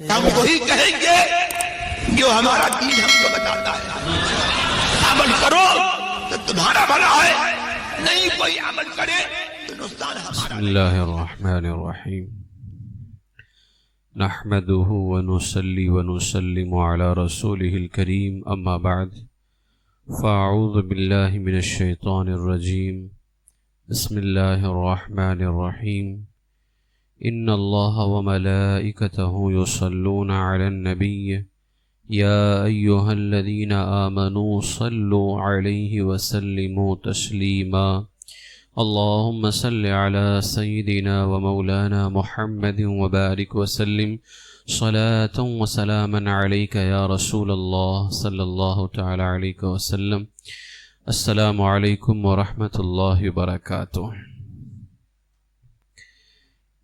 ہم وہی کہیں گے جو ہمارا دین ہم کو بتاتا ہے. عمل کرو تو تمہارا بھلا ہے، نہیں کوئی عمل کرے تو نقصان ہمارا. بسم اللہ الرحمن الرحیم. نحمده ونصلي ونسلم على رسوله الكريم، اما بعد فاعوذ باللہ من الشیطان الرجیم. بسم اللہ الرحمن الرحیم. ان اللہ وملائکته یصلون علی النبی یا ایہا الذین آمنوا صلوا علیہ وسلموا تسلیما. اللهم صل على سيدنا ومولانا محمد وبارك وسلم صلاة وسلاما عليك يا رسول الله صلى الله تعالى عليك وسلم. السلام علیکم ورحمۃ اللہ وبرکاتہ.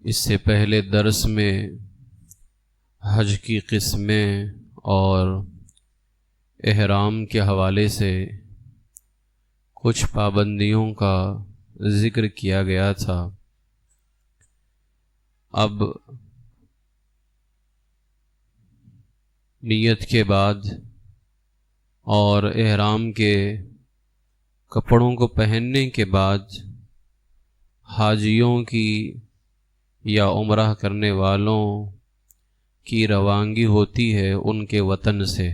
اس سے پہلے درس میں حج کی قسمیں اور احرام کے حوالے سے کچھ پابندیوں کا ذکر کیا گیا تھا. اب نیت کے بعد اور احرام کے کپڑوں کو پہننے کے بعد حاجیوں کی یا عمرہ کرنے والوں کی روانگی ہوتی ہے ان کے وطن سے،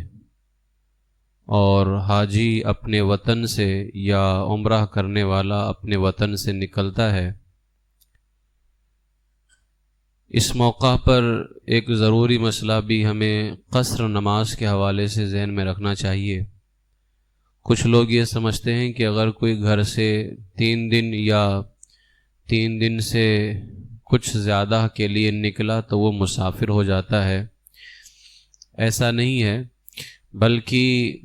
اور حاجی اپنے وطن سے یا عمرہ کرنے والا اپنے وطن سے نکلتا ہے. اس موقع پر ایک ضروری مسئلہ بھی ہمیں قصر نماز کے حوالے سے ذہن میں رکھنا چاہیے. کچھ لوگ یہ سمجھتے ہیں کہ اگر کوئی گھر سے 3 دن یا 3 دن سے کچھ زیادہ کے لیے نکلا تو وہ مسافر ہو جاتا ہے. ایسا نہیں ہے، بلکہ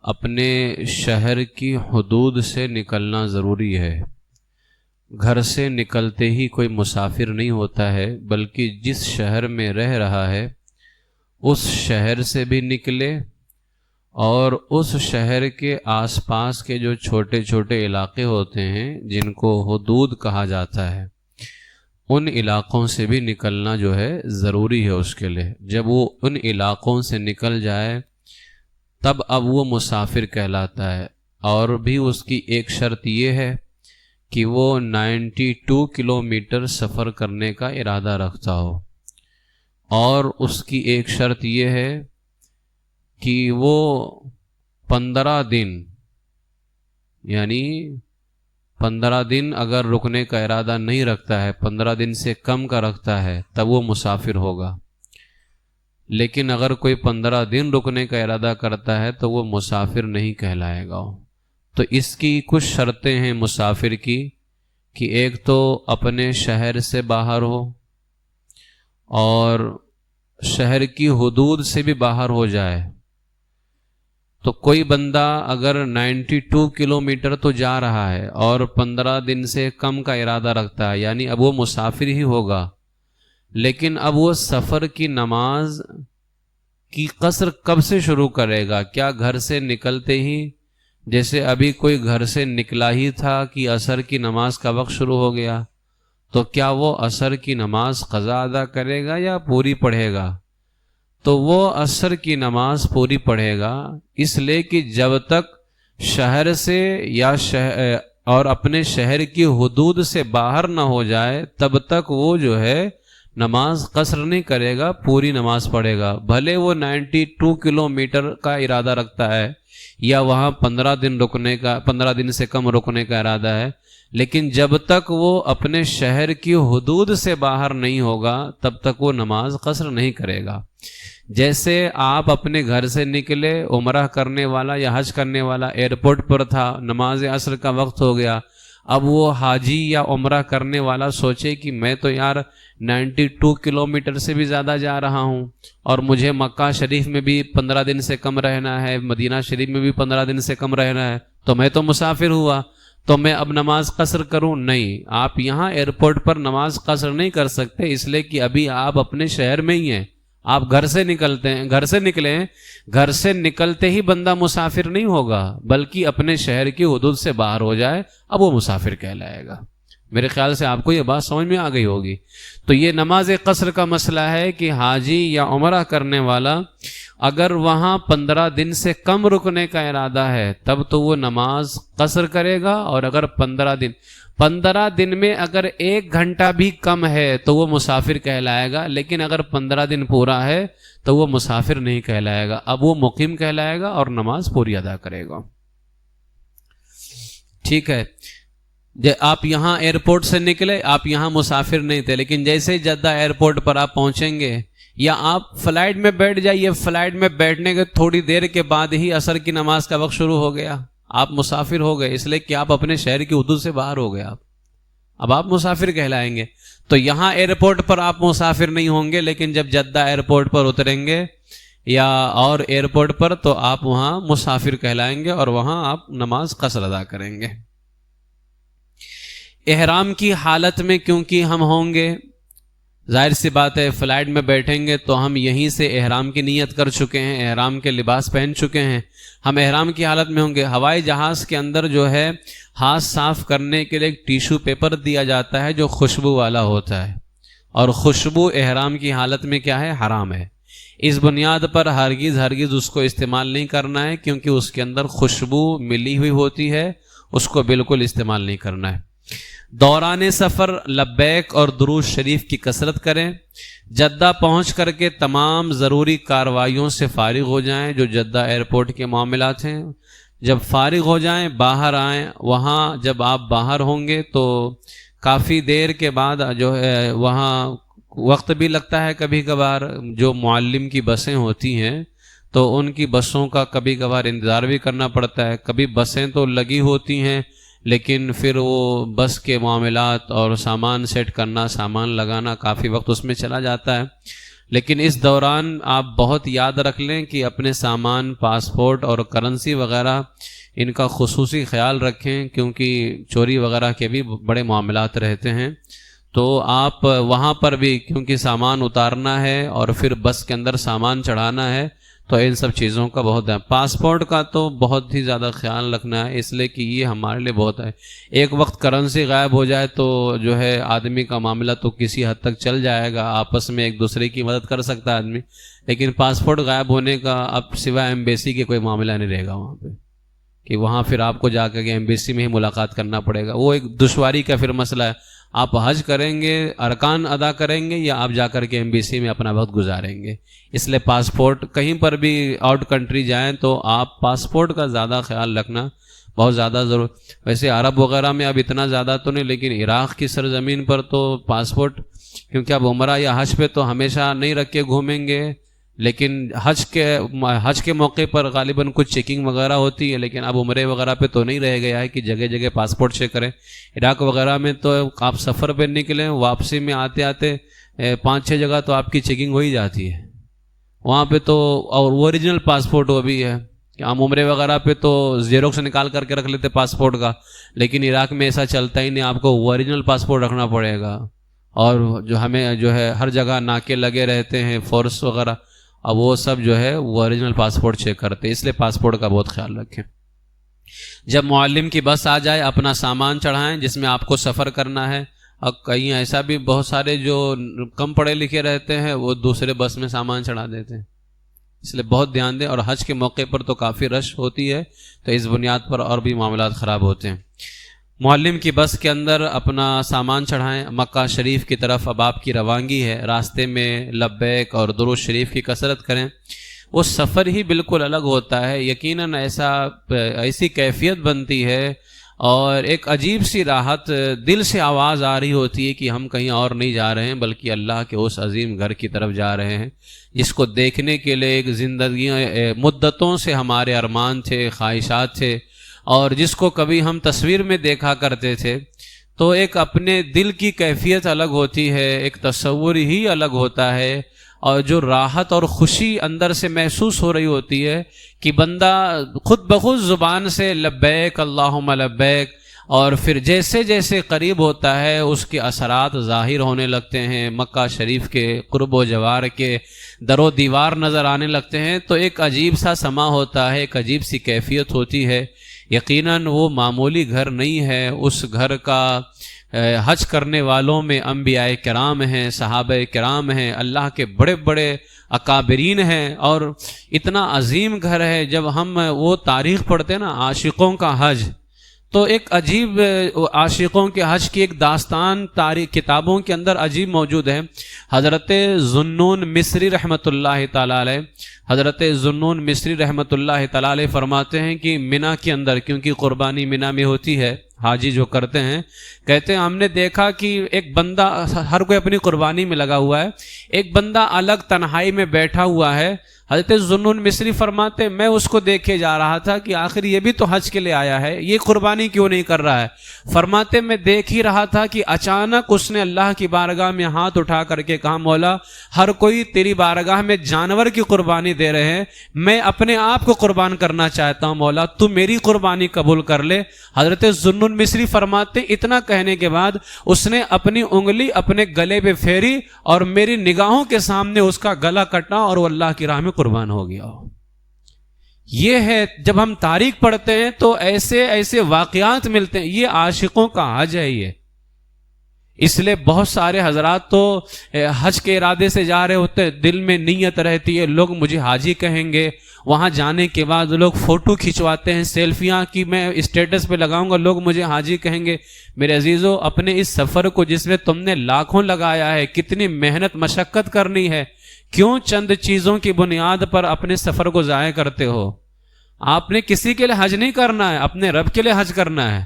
اپنے شہر کی حدود سے نکلنا ضروری ہے. گھر سے نکلتے ہی کوئی مسافر نہیں ہوتا ہے، بلکہ جس شہر میں رہ رہا ہے اس شہر سے بھی نکلے، اور اس شہر کے آس پاس کے جو چھوٹے چھوٹے علاقے ہوتے ہیں جن کو حدود کہا جاتا ہے، ان علاقوں سے بھی نکلنا جو ہے ضروری ہے اس کے لیے. جب وہ ان علاقوں سے نکل جائے تب اب وہ مسافر کہلاتا ہے. اور بھی اس کی ایک شرط یہ ہے کہ وہ 92 کلومیٹر سفر کرنے کا ارادہ رکھتا ہو، اور اس کی ایک شرط یہ ہے کہ وہ 15 دن یعنی 15 دن اگر رکنے کا ارادہ نہیں رکھتا ہے، 15 دن سے کم کا رکھتا ہے، تب وہ مسافر ہوگا. لیکن اگر کوئی 15 دن رکنے کا ارادہ کرتا ہے تو وہ مسافر نہیں کہلائے گا. تو اس کی کچھ شرطیں ہیں مسافر کی، کہ ایک تو اپنے شہر سے باہر ہو، اور شہر کی حدود سے بھی باہر ہو جائے. تو کوئی بندہ اگر 92 کلومیٹر تو جا رہا ہے اور 15 دن سے کم کا ارادہ رکھتا ہے، یعنی اب وہ مسافر ہی ہوگا. لیکن اب وہ سفر کی نماز کی قصر کب سے شروع کرے گا؟ کیا گھر سے نکلتے ہی، جیسے ابھی کوئی گھر سے نکلا ہی تھا کہ عصر کی نماز کا وقت شروع ہو گیا، تو کیا وہ عصر کی نماز قضا ادا کرے گا یا پوری پڑھے گا؟ تو وہ عصر کی نماز پوری پڑھے گا، اس لیے کہ جب تک شہر سے یا اور اپنے شہر کی حدود سے باہر نہ ہو جائے تب تک وہ جو ہے نماز قصر نہیں کرے گا، پوری نماز پڑھے گا. بھلے وہ 92 کلومیٹر کا ارادہ رکھتا ہے یا وہاں 15 دن سے کم رکنے کا ارادہ ہے، لیکن جب تک وہ اپنے شہر کی حدود سے باہر نہیں ہوگا تب تک وہ نماز قصر نہیں کرے گا. جیسے آپ اپنے گھر سے نکلے، عمرہ کرنے والا یا حج کرنے والا ایئرپورٹ پر تھا، نماز عصر کا وقت ہو گیا. اب وہ حاجی یا عمرہ کرنے والا سوچے کہ میں تو یار 92 کلومیٹر سے بھی زیادہ جا رہا ہوں، اور مجھے مکہ شریف میں بھی 15 دن سے کم رہنا ہے، مدینہ شریف میں بھی 15 دن سے کم رہنا ہے، تو میں تو مسافر ہوا، تو میں اب نماز قصر کروں؟ نہیں، آپ یہاں ایئرپورٹ پر نماز قصر نہیں کر سکتے، اس لیے کہ ابھی آپ اپنے شہر میں ہی ہیں. آپ گھر سے نکلے ہیں، گھر سے نکلتے ہی بندہ مسافر نہیں ہوگا، بلکہ اپنے شہر کی حدود سے باہر ہو جائے اب وہ مسافر کہلائے گا. میرے خیال سے آپ کو یہ بات سمجھ میں آ گئی ہوگی. تو یہ نماز قصر کا مسئلہ ہے کہ حاجی یا عمرہ کرنے والا اگر وہاں 15 دن سے کم رکنے کا ارادہ ہے تب تو وہ نماز قصر کرے گا، اور اگر 15 دن میں اگر 1 گھنٹہ بھی کم ہے تو وہ مسافر کہلائے گا، لیکن اگر 15 دن پورا ہے تو وہ مسافر نہیں کہلائے گا، اب وہ مقیم کہلائے گا اور نماز پوری ادا کرے گا. ٹھیک ہے. آپ یہاں ایئرپورٹ سے نکلے، آپ یہاں مسافر نہیں تھے، لیکن جیسے ہی جدہ ایئرپورٹ پر آپ پہنچیں گے یا آپ فلائٹ میں بیٹھ جائیے، فلائٹ میں بیٹھنے کے تھوڑی دیر کے بعد ہی عصر کی نماز کا وقت شروع ہو گیا، آپ مسافر ہو گئے، اس لیے کہ آپ اپنے شہر کی حدود سے باہر ہو گئے، اب آپ مسافر کہلائیں گے. تو یہاں ایئرپورٹ پر آپ مسافر نہیں ہوں گے، لیکن جب جدہ ایئرپورٹ پر اتریں گے یا اور ایئرپورٹ پر تو آپ وہاں مسافر کہلائیں گے اور وہاں آپ نماز قصر ادا کریں گے. احرام کی حالت میں کیونکہ ہم ہوں گے، ظاہر سی بات ہے فلائٹ میں بیٹھیں گے تو ہم یہیں سے احرام کی نیت کر چکے ہیں، احرام کے لباس پہن چکے ہیں، ہم احرام کی حالت میں ہوں گے. ہوائی جہاز کے اندر جو ہے ہاتھ صاف کرنے کے لیے ایک ٹیشو پیپر دیا جاتا ہے جو خوشبو والا ہوتا ہے، اور خوشبو احرام کی حالت میں کیا ہے؟ حرام ہے. اس بنیاد پر ہرگز اس کو استعمال نہیں کرنا ہے، کیونکہ اس کے اندر خوشبو ملی ہوئی ہوتی ہے، اس کو بالکل استعمال نہیں کرنا ہے. دوران سفر لبیک اور درود شریف کی کثرت کریں. جدہ پہنچ کر کے تمام ضروری کارروائیوں سے فارغ ہو جائیں جو جدہ ایئرپورٹ کے معاملات ہیں. جب فارغ ہو جائیں باہر آئیں. وہاں جب آپ باہر ہوں گے تو کافی دیر کے بعد جو ہے وہاں وقت بھی لگتا ہے کبھی کبھار. جو معلم کی بسیں ہوتی ہیں تو ان کی بسوں کا کبھی کبھار انتظار بھی کرنا پڑتا ہے. کبھی بسیں تو لگی ہوتی ہیں لیکن پھر وہ بس کے معاملات اور سامان سیٹ کرنا، سامان لگانا، کافی وقت اس میں چلا جاتا ہے. لیکن اس دوران آپ بہت یاد رکھ لیں کہ اپنے سامان، پاسپورٹ اور کرنسی وغیرہ ان کا خصوصی خیال رکھیں، کیونکہ چوری وغیرہ کے بھی بڑے معاملات رہتے ہیں. تو آپ وہاں پر بھی کیونکہ سامان اتارنا ہے اور پھر بس کے اندر سامان چڑھانا ہے تو ان سب چیزوں کا بہت ہے. پاسپورٹ کا تو بہت ہی زیادہ خیال رکھنا ہے، اس لیے کہ یہ ہمارے لیے بہت ہے. ایک وقت کرنسی غائب ہو جائے تو جو ہے آدمی کا معاملہ تو کسی حد تک چل جائے گا، آپس میں ایک دوسرے کی مدد کر سکتا ہے آدمی، لیکن پاسپورٹ غائب ہونے کا اب سوائے ایمبیسی کے کوئی معاملہ نہیں رہے گا وہاں پہ، کہ وہاں پھر آپ کو جا کے ایمبیسی میں ہی ملاقات کرنا پڑے گا. وہ ایک دشواری کا پھر مسئلہ ہے. آپ حج کریں گے، ارکان ادا کریں گے، یا آپ جا کر کے ایمبیسی میں اپنا وقت گزاریں گے. اس لیے پاسپورٹ کہیں پر بھی آؤٹ کنٹری جائیں تو آپ پاسپورٹ کا زیادہ خیال رکھنا بہت زیادہ ضرور. ویسے عرب وغیرہ میں اب اتنا زیادہ تو نہیں، لیکن عراق کی سرزمین پر تو پاسپورٹ، کیونکہ اب عمرہ یا حج پہ تو ہمیشہ نہیں رکھ کے گھومیں گے، لیکن حج کے موقع پر غالباً کچھ چیکنگ وغیرہ ہوتی ہے، لیکن اب عمرے وغیرہ پہ تو نہیں رہ گیا ہے کہ جگہ جگہ پاسپورٹ چیک کریں. عراق وغیرہ میں تو آپ سفر پہ نکلیں، واپسی میں آتے آتے 5-6 جگہ تو آپ کی چیکنگ ہو ہی جاتی ہے وہاں پہ. تو اور اوریجنل پاسپورٹ وہ بھی ہے کہ ہم عمرے وغیرہ پہ تو زیروکس نکال کر کے رکھ لیتے پاسپورٹ کا، لیکن عراق میں ایسا چلتا ہی نہیں، آپ کو اوریجنل پاسپورٹ رکھنا پڑے گا. اور جو ہمیں جو ہے ہر جگہ ناکے لگے رہتے ہیں، فورس وغیرہ، اب وہ سب جو ہے وہ اوریجنل پاسپورٹ چیک کرتے، اس لیے پاسپورٹ کا بہت خیال رکھیں. جب معلم کی بس آ جائے اپنا سامان چڑھائیں جس میں آپ کو سفر کرنا ہے. اور کہیں ایسا بھی بہت سارے جو کم پڑھے لکھے رہتے ہیں وہ دوسرے بس میں سامان چڑھا دیتے ہیں، اس لیے بہت دھیان دیں. اور حج کے موقع پر تو کافی رش ہوتی ہے تو اس بنیاد پر اور بھی معاملات خراب ہوتے ہیں. معلم کی بس کے اندر اپنا سامان چڑھائیں. مکہ شریف کی طرف اب آپ کی روانگی ہے، راستے میں لبیک اور درود شریف کی کثرت کریں. وہ سفر ہی بالکل الگ ہوتا ہے، یقیناً ایسی کیفیت بنتی ہے اور ایک عجیب سی راحت، دل سے آواز آ رہی ہوتی ہے کہ ہم کہیں اور نہیں جا رہے ہیں بلکہ اللہ کے اس عظیم گھر کی طرف جا رہے ہیں جس کو دیکھنے کے لیے ایک زندگی مدتوں سے ہمارے ارمان تھے، خواہشات تھے، اور جس کو کبھی ہم تصویر میں دیکھا کرتے تھے. تو ایک اپنے دل کی کیفیت الگ ہوتی ہے، ایک تصور ہی الگ ہوتا ہے، اور جو راحت اور خوشی اندر سے محسوس ہو رہی ہوتی ہے کہ بندہ خود بخود زبان سے لبیک اللہم لبیک، اور پھر جیسے جیسے قریب ہوتا ہے اس کے اثرات ظاہر ہونے لگتے ہیں، مکہ شریف کے قرب و جوار کے در و دیوار نظر آنے لگتے ہیں. تو ایک عجیب سا سما ہوتا ہے، ایک عجیب سی کیفیت ہوتی ہے. یقیناً وہ معمولی گھر نہیں ہے، اس گھر کا حج کرنے والوں میں انبیاء کرام ہیں، صحابہ کرام ہیں، اللہ کے بڑے بڑے اکابرین ہیں، اور اتنا عظیم گھر ہے. جب ہم وہ تاریخ پڑھتے ہیں نا عاشقوں کا حج، تو ایک عجیب عاشقوں کے حج کی ایک داستان تاریخ کتابوں کے اندر عجیب موجود ہے. حضرت ذوالنون مصری رحمۃ اللہ تعالی علیہ، حضرت ذوالنون مصری رحمۃ اللہ تعالی علیہ فرماتے ہیں کہ مینا کے اندر، کیونکہ قربانی مینا میں ہوتی ہے، حاجی جو کرتے ہیں، کہتے ہیں ہم نے دیکھا کہ ایک بندہ، ہر کوئی اپنی قربانی میں لگا ہوا ہے، ایک بندہ الگ تنہائی میں بیٹھا ہوا ہے. حضرت ذوالنون مصری فرماتے میں اس کو دیکھے جا رہا تھا کہ آخر یہ بھی تو حج کے لیے آیا ہے، یہ قربانی کیوں نہیں کر رہا ہے. فرماتے میں دیکھ ہی رہا تھا کہ اچانک اس نے اللہ کی بارگاہ میں ہاتھ اٹھا کر کے کہا مولا ہر کوئی تیری بارگاہ میں جانور کی قربانی دے رہے ہیں، میں اپنے آپ کو قربان کرنا چاہتا ہوں، مولا تو میری قربانی قبول کر لے. حضرت ذوالنون مصری فرماتے اتنا کہنے کے بعد اس نے اپنی انگلی اپنے گلے پہ پھیری اور میری نگاہوں کے سامنے اس کا گلا کٹا اور وہ اللہ کی راہ میں قربان ہو گیا. یہ ہے جب ہم تاریخ پڑھتے ہیں تو ایسے ایسے واقعات ملتے ہیں. یہ عاشقوں کا حج ہے. یہ اس لیے بہت سارے حضرات تو حج کے ارادے سے جا رہے ہوتے ہیں، دل میں نیت رہتی ہے لوگ مجھے حاجی کہیں گے، وہاں جانے کے بعد لوگ فوٹو کھنچواتے ہیں، سیلفیاں کی میں اسٹیٹس پہ لگاؤں گا، لوگ مجھے حاجی کہیں گے. میرے عزیزو اپنے اس سفر کو جس میں تم نے لاکھوں لگایا ہے، کتنی محنت مشقت کرنی ہے، کیوں چند چیزوں کی بنیاد پر اپنے سفر کو ضائع کرتے ہو؟ آپ نے کسی کے لیے حج نہیں کرنا ہے، اپنے رب کے لیے حج کرنا ہے.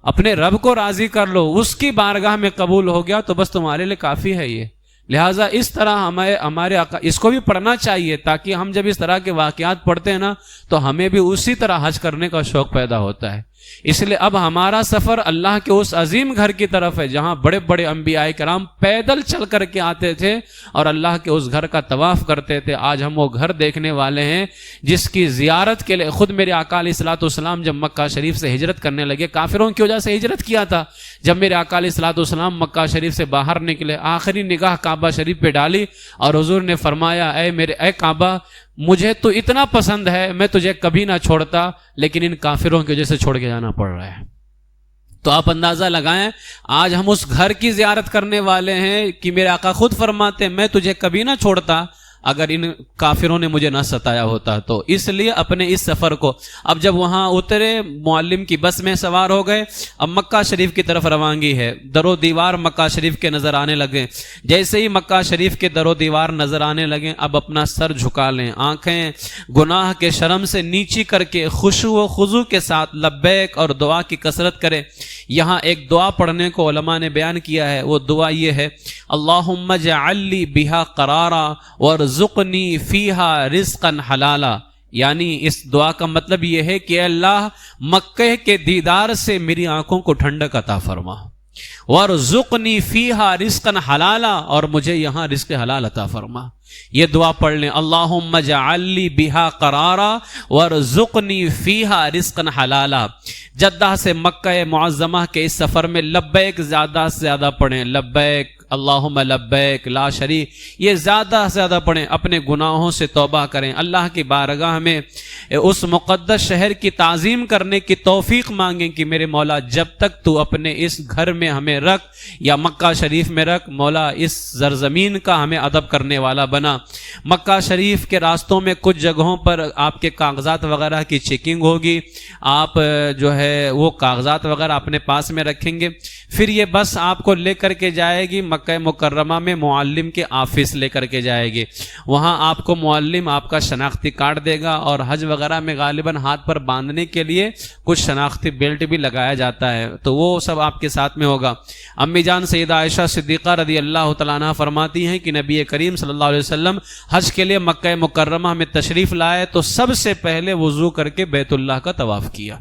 اپنے رب کو راضی کر لو، اس کی بارگاہ میں قبول ہو گیا تو بس تمہارے لیے کافی ہے. یہ لہٰذا اس طرح ہمارے اس کو بھی پڑھنا چاہیے، تاکہ ہم جب اس طرح کے واقعات پڑھتے ہیں نا تو ہمیں بھی اسی طرح حج کرنے کا شوق پیدا ہوتا ہے. اس لیے اب ہمارا سفر اللہ کے اس عظیم گھر کی طرف ہے جہاں بڑے بڑے انبیاء کرام پیدل چل کر کے آتے تھے اور اللہ کے اس گھر کا طواف کرتے تھے. آج ہم وہ گھر دیکھنے والے ہیں جس کی زیارت کے لیے خود میرے آقا علیہ الصلوۃ والسلام جب مکہ شریف سے ہجرت کرنے لگے، کافروں کی وجہ سے ہجرت کیا تھا، جب میرے آقا علیہ الصلوۃ والسلام مکہ شریف سے باہر نکلے، آخری نگاہ کعبہ شریف پہ ڈالی اور حضور نے فرمایا اے کعبہ، مجھے تو اتنا پسند ہے، میں تجھے کبھی نہ چھوڑتا، لیکن ان کافروں کی وجہ سے چھوڑ کے جانا پڑ رہا ہے. تو آپ اندازہ لگائیں آج ہم اس گھر کی زیارت کرنے والے ہیں کہ میرے آقا خود فرماتے میں تجھے کبھی نہ چھوڑتا اگر ان کافروں نے مجھے نہ ستایا ہوتا. تو اس لیے اپنے اس سفر کو، اب جب وہاں اترے معلم کی بس میں سوار ہو گئے، اب مکہ شریف کی طرف روانگی ہے. در و دیوار مکہ شریف کے نظر آنے لگے. جیسے ہی مکہ شریف کے در و دیوار نظر آنے لگے، اب اپنا سر جھکا لیں، آنکھیں گناہ کے شرم سے نیچی کر کے خشوع و خضوع کے ساتھ لبیک اور دعا کی کثرت کرے. یہاں ایک دعا پڑھنے کو علماء نے بیان کیا ہے، وہ دعا یہ ہے، اللہم اجعل لی بہا قرارا وارزقنی فیہا رزقا حلالا. یعنی اس دعا کا مطلب یہ ہے کہ اللہ مکہ کے دیدار سے میری آنکھوں کو ٹھنڈک عطا فرما، وارزقنی فیہا رزقا حلالا، اور مجھے یہاں رزق حلال عطا فرما. یہ دعا پڑھ لیں، اللہم اجعل لی بہا قرارا وارزقنی فیہا رزقا حلالا. جدہ سے مکہ معظمہ کے اس سفر میں لبیک زیادہ سے زیادہ پڑھیں، لبیک اللہم لبیک لا شریک، یہ زیادہ سے زیادہ پڑھیں. اپنے گناہوں سے توبہ کریں، اللہ کی بارگاہ میں اس مقدس شہر کی تعظیم کرنے کی توفیق مانگیں کہ میرے مولا جب تک تو اپنے اس گھر میں ہمیں رکھ یا مکہ شریف میں رکھ، مولا اس زرزمین کا ہمیں ادب کرنے والا بنا. مکہ شریف کے راستوں میں کچھ جگہوں پر آپ کے کاغذات وغیرہ کی چیکنگ ہوگی، آپ جو ہے وہ کاغذات وغیرہ اپنے پاس میں رکھیں گے. پھر یہ بس آپ کو لے کر کے جائے گی مکہ مکرمہ میں، معلم کے آفس لے کر کے جائے گی. وہاں آپ کو معلم آپ کا شناختی کارڈ دے گا، اور حج وغیرہ میں غالباً ہاتھ پر باندھنے کے لیے کچھ شناختی بیلٹ بھی لگایا جاتا ہے، تو وہ سب آپ کے ساتھ میں ہوگا. امی جان سیدہ عائشہ صدیقہ رضی اللہ تعالیٰ عنہ فرماتی ہیں کہ نبی کریم صلی اللہ علیہ وسلم حج کے لیے مکہ مکرمہ میں تشریف لائے تو سب سے پہلے وضو کر کے بیت اللہ کا طواف کیا.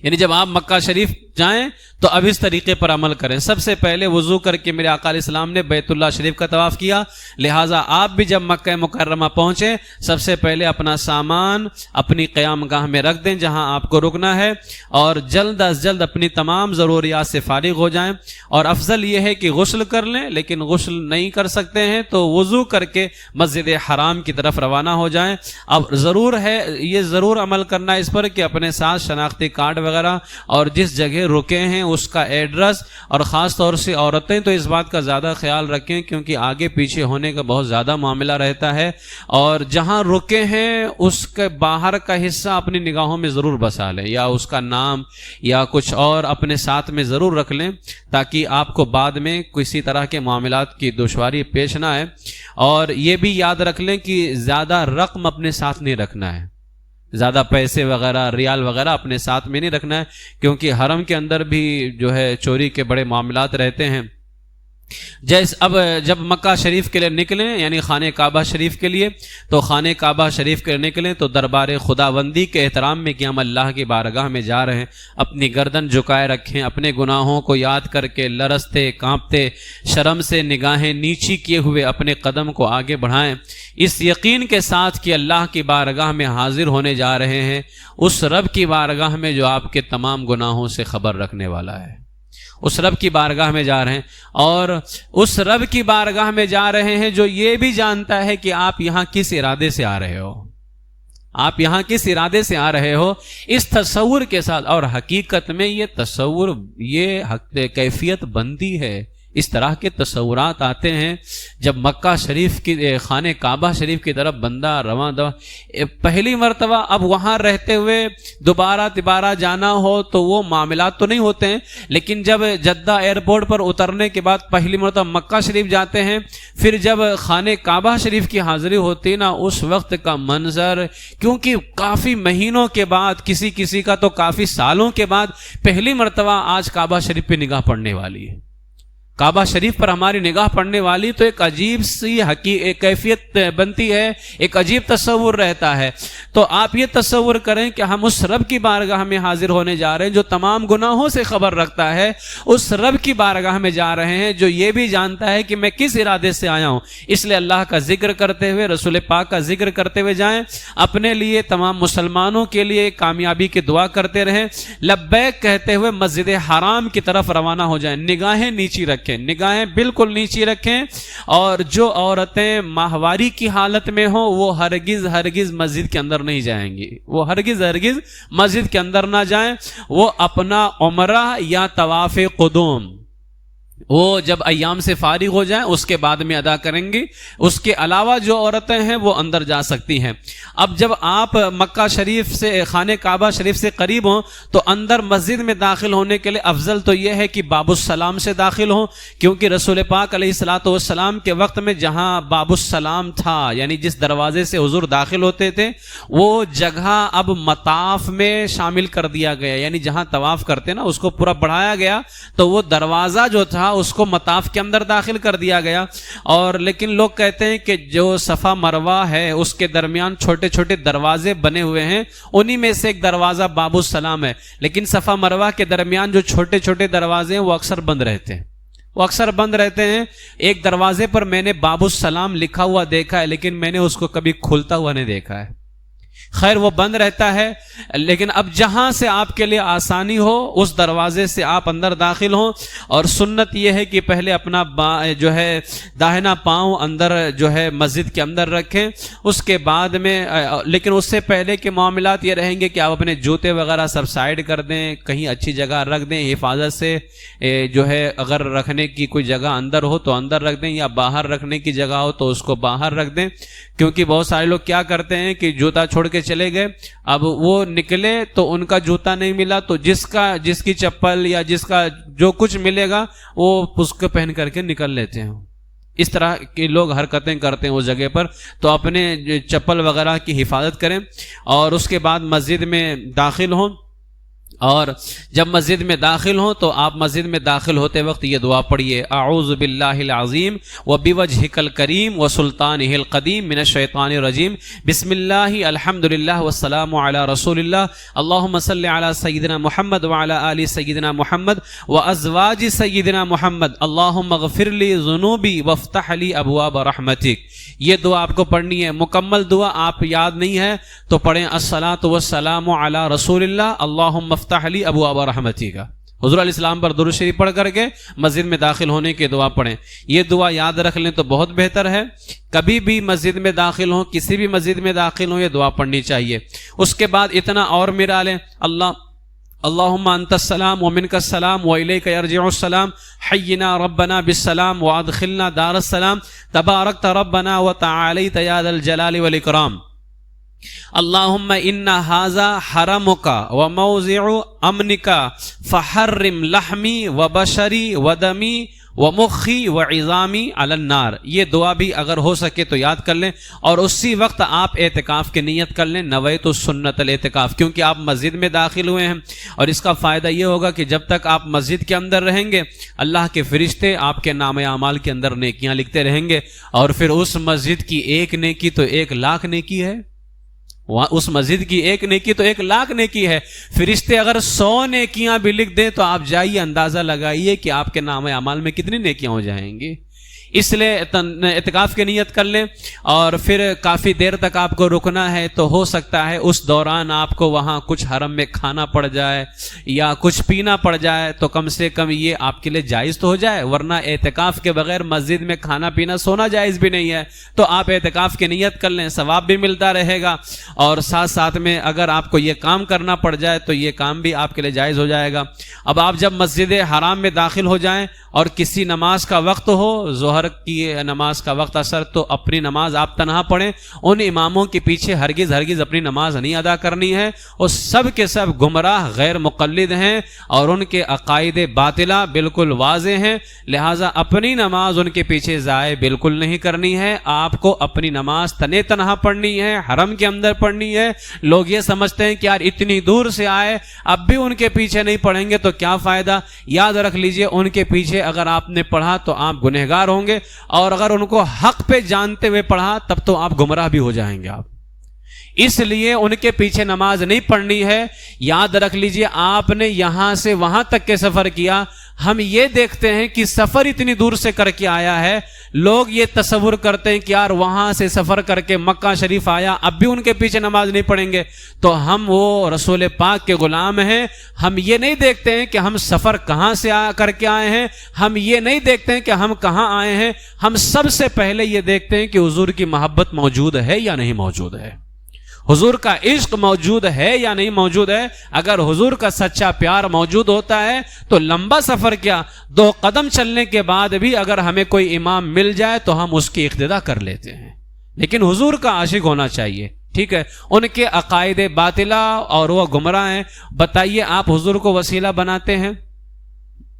یعنی جب آپ مکہ شریف جائیں تو اب اس طریقے پر عمل کریں، سب سے پہلے وضو کر کے میرے آقا علیہ السلام نے بیت اللہ شریف کا طواف کیا. لہٰذا آپ بھی جب مکہ مکرمہ پہنچیں سب سے پہلے اپنا سامان اپنی قیام گاہ میں رکھ دیں جہاں آپ کو رکنا ہے، اور جلد از جلد اپنی تمام ضروریات سے فارغ ہو جائیں. اور افضل یہ ہے کہ غسل کر لیں، لیکن غسل نہیں کر سکتے ہیں تو وضو کر کے مسجد حرام کی طرف روانہ ہو جائیں. اب ضرور ہے، یہ ضرور عمل کرنا اس پر کہ اپنے ساتھ شناختی کارڈ وغیرہ اور جس جگہ رکے ہیں اس کا ایڈریس، اور خاص طور سے عورتیں تو اس بات کا زیادہ خیال رکھیں کیونکہ آگے پیچھے ہونے کا بہت زیادہ معاملہ رہتا ہے، اور جہاں رکے ہیں اس کے باہر کا حصہ اپنی نگاہوں میں ضرور بسا لیں، یا اس کا نام یا کچھ اور اپنے ساتھ میں ضرور رکھ لیں تاکہ آپ کو بعد میں کسی طرح کے معاملات کی دشواری پیش نہ آئے۔ اور یہ بھی یاد رکھ لیں کہ زیادہ رقم اپنے ساتھ نہیں رکھنا ہے، زیادہ پیسے وغیرہ ریال وغیرہ اپنے ساتھ میں نہیں رکھنا ہے، کیونکہ حرم کے اندر بھی جو ہے چوری کے بڑے معاملات رہتے ہیں۔ اب جب مکہ شریف کے لیے نکلیں، یعنی خانہ کعبہ شریف کے لیے، تو خانہ کعبہ شریف کے لیے نکلیں تو دربار خداوندی کے احترام میں کہ ہم اللہ کی بارگاہ میں جا رہے ہیں، اپنی گردن جھکائے رکھیں، اپنے گناہوں کو یاد کر کے لرزتے کانپتے شرم سے نگاہیں نیچی کیے ہوئے اپنے قدم کو آگے بڑھائیں، اس یقین کے ساتھ کہ اللہ کی بارگاہ میں حاضر ہونے جا رہے ہیں، اس رب کی بارگاہ میں جو آپ کے تمام گناہوں سے خبر رکھنے والا ہے، اس رب کی بارگاہ میں جا رہے ہیں، اور اس رب کی بارگاہ میں جا رہے ہیں جو یہ بھی جانتا ہے کہ آپ یہاں کس ارادے سے آ رہے ہو، آپ یہاں کس ارادے سے آ رہے ہو، اس تصور کے ساتھ۔ اور حقیقت میں یہ تصور، یہ کیفیت بنتی ہے، اس طرح کے تصورات آتے ہیں جب مکہ شریف کی خانہ کعبہ شریف کی طرف بندہ رواں پہلی مرتبہ، اب وہاں رہتے ہوئے دوبارہ جانا ہو تو وہ معاملات تو نہیں ہوتے ہیں، لیکن جب جدہ ایئرپورٹ پر اترنے کے بعد پہلی مرتبہ مکہ شریف جاتے ہیں، پھر جب خانہ کعبہ شریف کی حاضری ہوتی نا، اس وقت کا منظر، کیونکہ کافی مہینوں کے بعد، کسی کا تو کافی سالوں کے بعد پہلی مرتبہ آج کعبہ شریف پہ نگاہ پڑنے والی ہے، کعبہ شریف پر ہماری نگاہ پڑنے والی، تو ایک عجیب سی ایک کیفیت بنتی ہے، ایک عجیب تصور رہتا ہے۔ تو آپ یہ تصور کریں کہ ہم اس رب کی بارگاہ میں حاضر ہونے جا رہے ہیں جو تمام گناہوں سے خبر رکھتا ہے، اس رب کی بارگاہ میں جا رہے ہیں جو یہ بھی جانتا ہے کہ میں کس ارادے سے آیا ہوں، اس لیے اللہ کا ذکر کرتے ہوئے، رسول پاک کا ذکر کرتے ہوئے جائیں، اپنے لیے، تمام مسلمانوں کے لیے کامیابی کی دعا کرتے رہیں، لبیک کہتے ہوئے مسجد حرام کی طرف روانہ ہو جائیں، نگاہیں نیچی رکھیں، نگاہیں بالکل نیچی رکھیں، اور جو عورتیں ماہواری کی حالت میں ہوں وہ ہرگز مسجد کے اندر نہیں جائیں گی، وہ ہرگز مسجد کے اندر نہ جائیں، وہ اپنا عمرہ یا طواف قدوم وہ جب ایام سے فارغ ہو جائیں اس کے بعد میں ادا کریں گی، اس کے علاوہ جو عورتیں ہیں وہ اندر جا سکتی ہیں۔ اب جب آپ مکہ شریف سے، خانہ کعبہ شریف سے قریب ہوں تو اندر مسجد میں داخل ہونے کے لیے افضل تو یہ ہے کہ باب السلام سے داخل ہوں، کیونکہ رسول پاک علیہ الصلوۃ والسلام کے وقت میں جہاں باب السلام تھا، یعنی جس دروازے سے حضور داخل ہوتے تھے، وہ جگہ اب مطاف میں شامل کر دیا گیا، یعنی جہاں طواف کرتے نا اس کو پورا بڑھایا گیا، تو وہ دروازہ جو تھا اس کو مطاف کے اندر داخل کر دیا گیا۔ اور لیکن لوگ کہتے ہیں کہ جو صفا مروہ ہے اس کے درمیان چھوٹے چھوٹے دروازے بنے ہوئے ہیں، انہی میں سے ایک دروازہ باب السلام ہے، لیکن صفا مروہ کے درمیان جو چھوٹے چھوٹے دروازے ہیں وہ اکثر بند رہتے ہیں، ایک دروازے پر میں نے باب السلام لکھا ہوا دیکھا ہے، لیکن میں نے اس کو کبھی کھلتا ہوا نہیں دیکھا ہے، خیر وہ بند رہتا ہے۔ لیکن اب جہاں سے آپ کے لیے آسانی ہو اس دروازے سے آپ اندر داخل ہوں، اور سنت یہ ہے کہ پہلے اپنا جو ہے داہنا پاؤں اندر جو ہے مسجد کے اندر رکھیں، اس کے بعد میں، لیکن اس سے پہلے کے معاملات یہ رہیں گے کہ آپ اپنے جوتے وغیرہ سب سائڈ کر دیں، کہیں اچھی جگہ رکھ دیں، حفاظت سے جو ہے اگر رکھنے کی کوئی جگہ اندر ہو تو اندر رکھ دیں، یا باہر رکھنے کی جگہ ہو تو اس کو باہر رکھ دیں، کیونکہ بہت سارے لوگ کیا کرتے ہیں کہ جوتا چھوڑ کے چلے گئے، اب وہ نکلے تو ان کا جوتا نہیں ملا، تو جس کی چپل یا جس کا جو کچھ ملے گا وہ اس کو پہن کر کے نکل لیتے ہیں، اس طرح کے لوگ حرکتیں کرتے ہیں اس جگہ پر۔ تو اپنے چپل وغیرہ کی حفاظت کریں، اور اس کے بعد مسجد میں داخل ہوں، اور جب مسجد میں داخل ہوں تو آپ مسجد میں داخل ہوتے وقت یہ دعا پڑھیے، اعوذ باللہ العظیم وبوجہک الکریم وسلطانہ القدیم من الشیطان الرجیم، بسم اللہ الحمدللہ والسلام علی رسول اللہ، اللہم صلی علی سیدنا محمد وعلی آل سیدنا محمد وازواج سیدنا محمد، اللہم اغفر لی ذنوبی وافتح لی ابواب رحمتک۔ یہ دعا آپ کو پڑھنی ہے، مکمل دعا آپ یاد نہیں ہے تو پڑھیں الصلاۃ والسلام علی رسول اللہ، اللہم افتح لی ابواب رحمتک کا، حضور علیہ السلام پر درود شریف پڑھ کر کے مسجد میں داخل ہونے کی دعا پڑھیں۔ یہ دعا یاد رکھ لیں تو بہت بہتر ہے، کبھی بھی مسجد میں داخل ہوں، کسی بھی مسجد میں داخل ہوں، یہ دعا پڑھنی چاہیے۔ اس کے بعد اتنا اور ملا لیں، اللہم انت السلام ومنک السلام والیک یرجع السلام حینا ربنا بالسلام وادخلنا دار السلام تبارکت ربنا وتعالیت یا ذا الجلال والاکرام اللہم ان ھذا حرمک وموضع امنک فحرم لحمی وبشری ودمی ومخی وعظامی علی النار. یہ دعا بھی اگر ہو سکے تو یاد کر لیں، اور اسی وقت آپ اعتکاف کی نیت کر لیں، نویت سنت الاعتکاف، کیونکہ آپ مسجد میں داخل ہوئے ہیں. اور اس کا فائدہ یہ ہوگا کہ جب تک آپ مسجد کے اندر رہیں گے اللہ کے فرشتے آپ کے نام اعمال کے اندر نیکیاں لکھتے رہیں گے، اور پھر اس مسجد کی ایک نیکی تو 1,00,000 نیکی ہے، اس مسجد کی ایک نیکی تو 1,00,000 نیکی ہے. فرشتے اگر 100 نیکیاں بھی لکھ دیں تو آپ جائیے اندازہ لگائیے کہ آپ کے نام اعمال میں کتنی نیکیاں ہو جائیں گی. اس لیے اعتکاف کی نیت کر لیں، اور پھر کافی دیر تک آپ کو رکنا ہے تو ہو سکتا ہے اس دوران آپ کو وہاں کچھ حرم میں کھانا پڑ جائے یا کچھ پینا پڑ جائے، تو کم سے کم یہ آپ کے لیے جائز تو ہو جائے، ورنہ اعتکاف کے بغیر مسجد میں کھانا پینا سونا جائز بھی نہیں ہے. تو آپ اعتکاف کی نیت کر لیں، ثواب بھی ملتا رہے گا، اور ساتھ ساتھ میں اگر آپ کو یہ کام کرنا پڑ جائے تو یہ کام بھی آپ کے لیے جائز ہو جائے گا. اب آپ جب مسجد حرام میں داخل ہو جائیں اور کسی نماز کا وقت ہو، ظہر کی نماز کا وقت اثر، تو اپنی نماز آپ تنہا پڑھیں. ان اماموں کے پیچھے ہرگز اپنی نماز نہیں ادا کرنی ہے، وہ سب کے سب گمراہ غیر مقلد ہیں اور ان کے عقائد باطلہ بالکل واضح ہیں، لہٰذا اپنی نماز ان کے پیچھے ضائع بالکل نہیں کرنی ہے. آپ کو اپنی نماز تنہا پڑھنی ہے، حرم کے اندر پڑھنی ہے. لوگ یہ سمجھتے ہیں کہ یار اتنی دور سے آئے اب بھی ان کے پیچھے نہیں پڑھیں گے تو کیا فائدہ. یاد رکھ لیجئے ان کے پیچھے اگر آپ نے پڑھا تو آپ گنہگار ہوں گے، اور اگر ان کو حق پہ جانتے ہوئے پڑھا تب تو آپ گمراہ بھی ہو جائیں گے. آپ اس لیے ان کے پیچھے نماز نہیں پڑھنی ہے. یاد رکھ لیجئے آپ نے یہاں سے وہاں تک کے سفر کیا، ہم یہ دیکھتے ہیں کہ سفر اتنی دور سے کر کے آیا ہے، لوگ یہ تصور کرتے ہیں کہ یار وہاں سے سفر کر کے مکہ شریف آیا اب بھی ان کے پیچھے نماز نہیں پڑھیں گے. تو ہم وہ رسول پاک کے غلام ہیں. ہم یہ نہیں دیکھتے ہیں کہ ہم سفر کہاں سے کر کے آئے ہیں، ہم یہ نہیں دیکھتے ہیں کہ ہم کہاں آئے ہیں. ہم سب سے پہلے یہ دیکھتے ہیں کہ حضور کی محبت موجود ہے یا نہیں موجود ہے، حضور کا عشق موجود ہے یا نہیں موجود ہے. اگر حضور کا سچا پیار موجود ہوتا ہے تو لمبا سفر کیا، 2 قدم چلنے کے بعد بھی اگر ہمیں کوئی امام مل جائے تو ہم اس کی اقتدا کر لیتے ہیں. لیکن حضور کا عاشق ہونا چاہیے، ٹھیک ہے. ان کے عقائد باطلہ اور وہ گمراہ ہیں. بتائیے آپ حضور کو وسیلہ بناتے ہیں،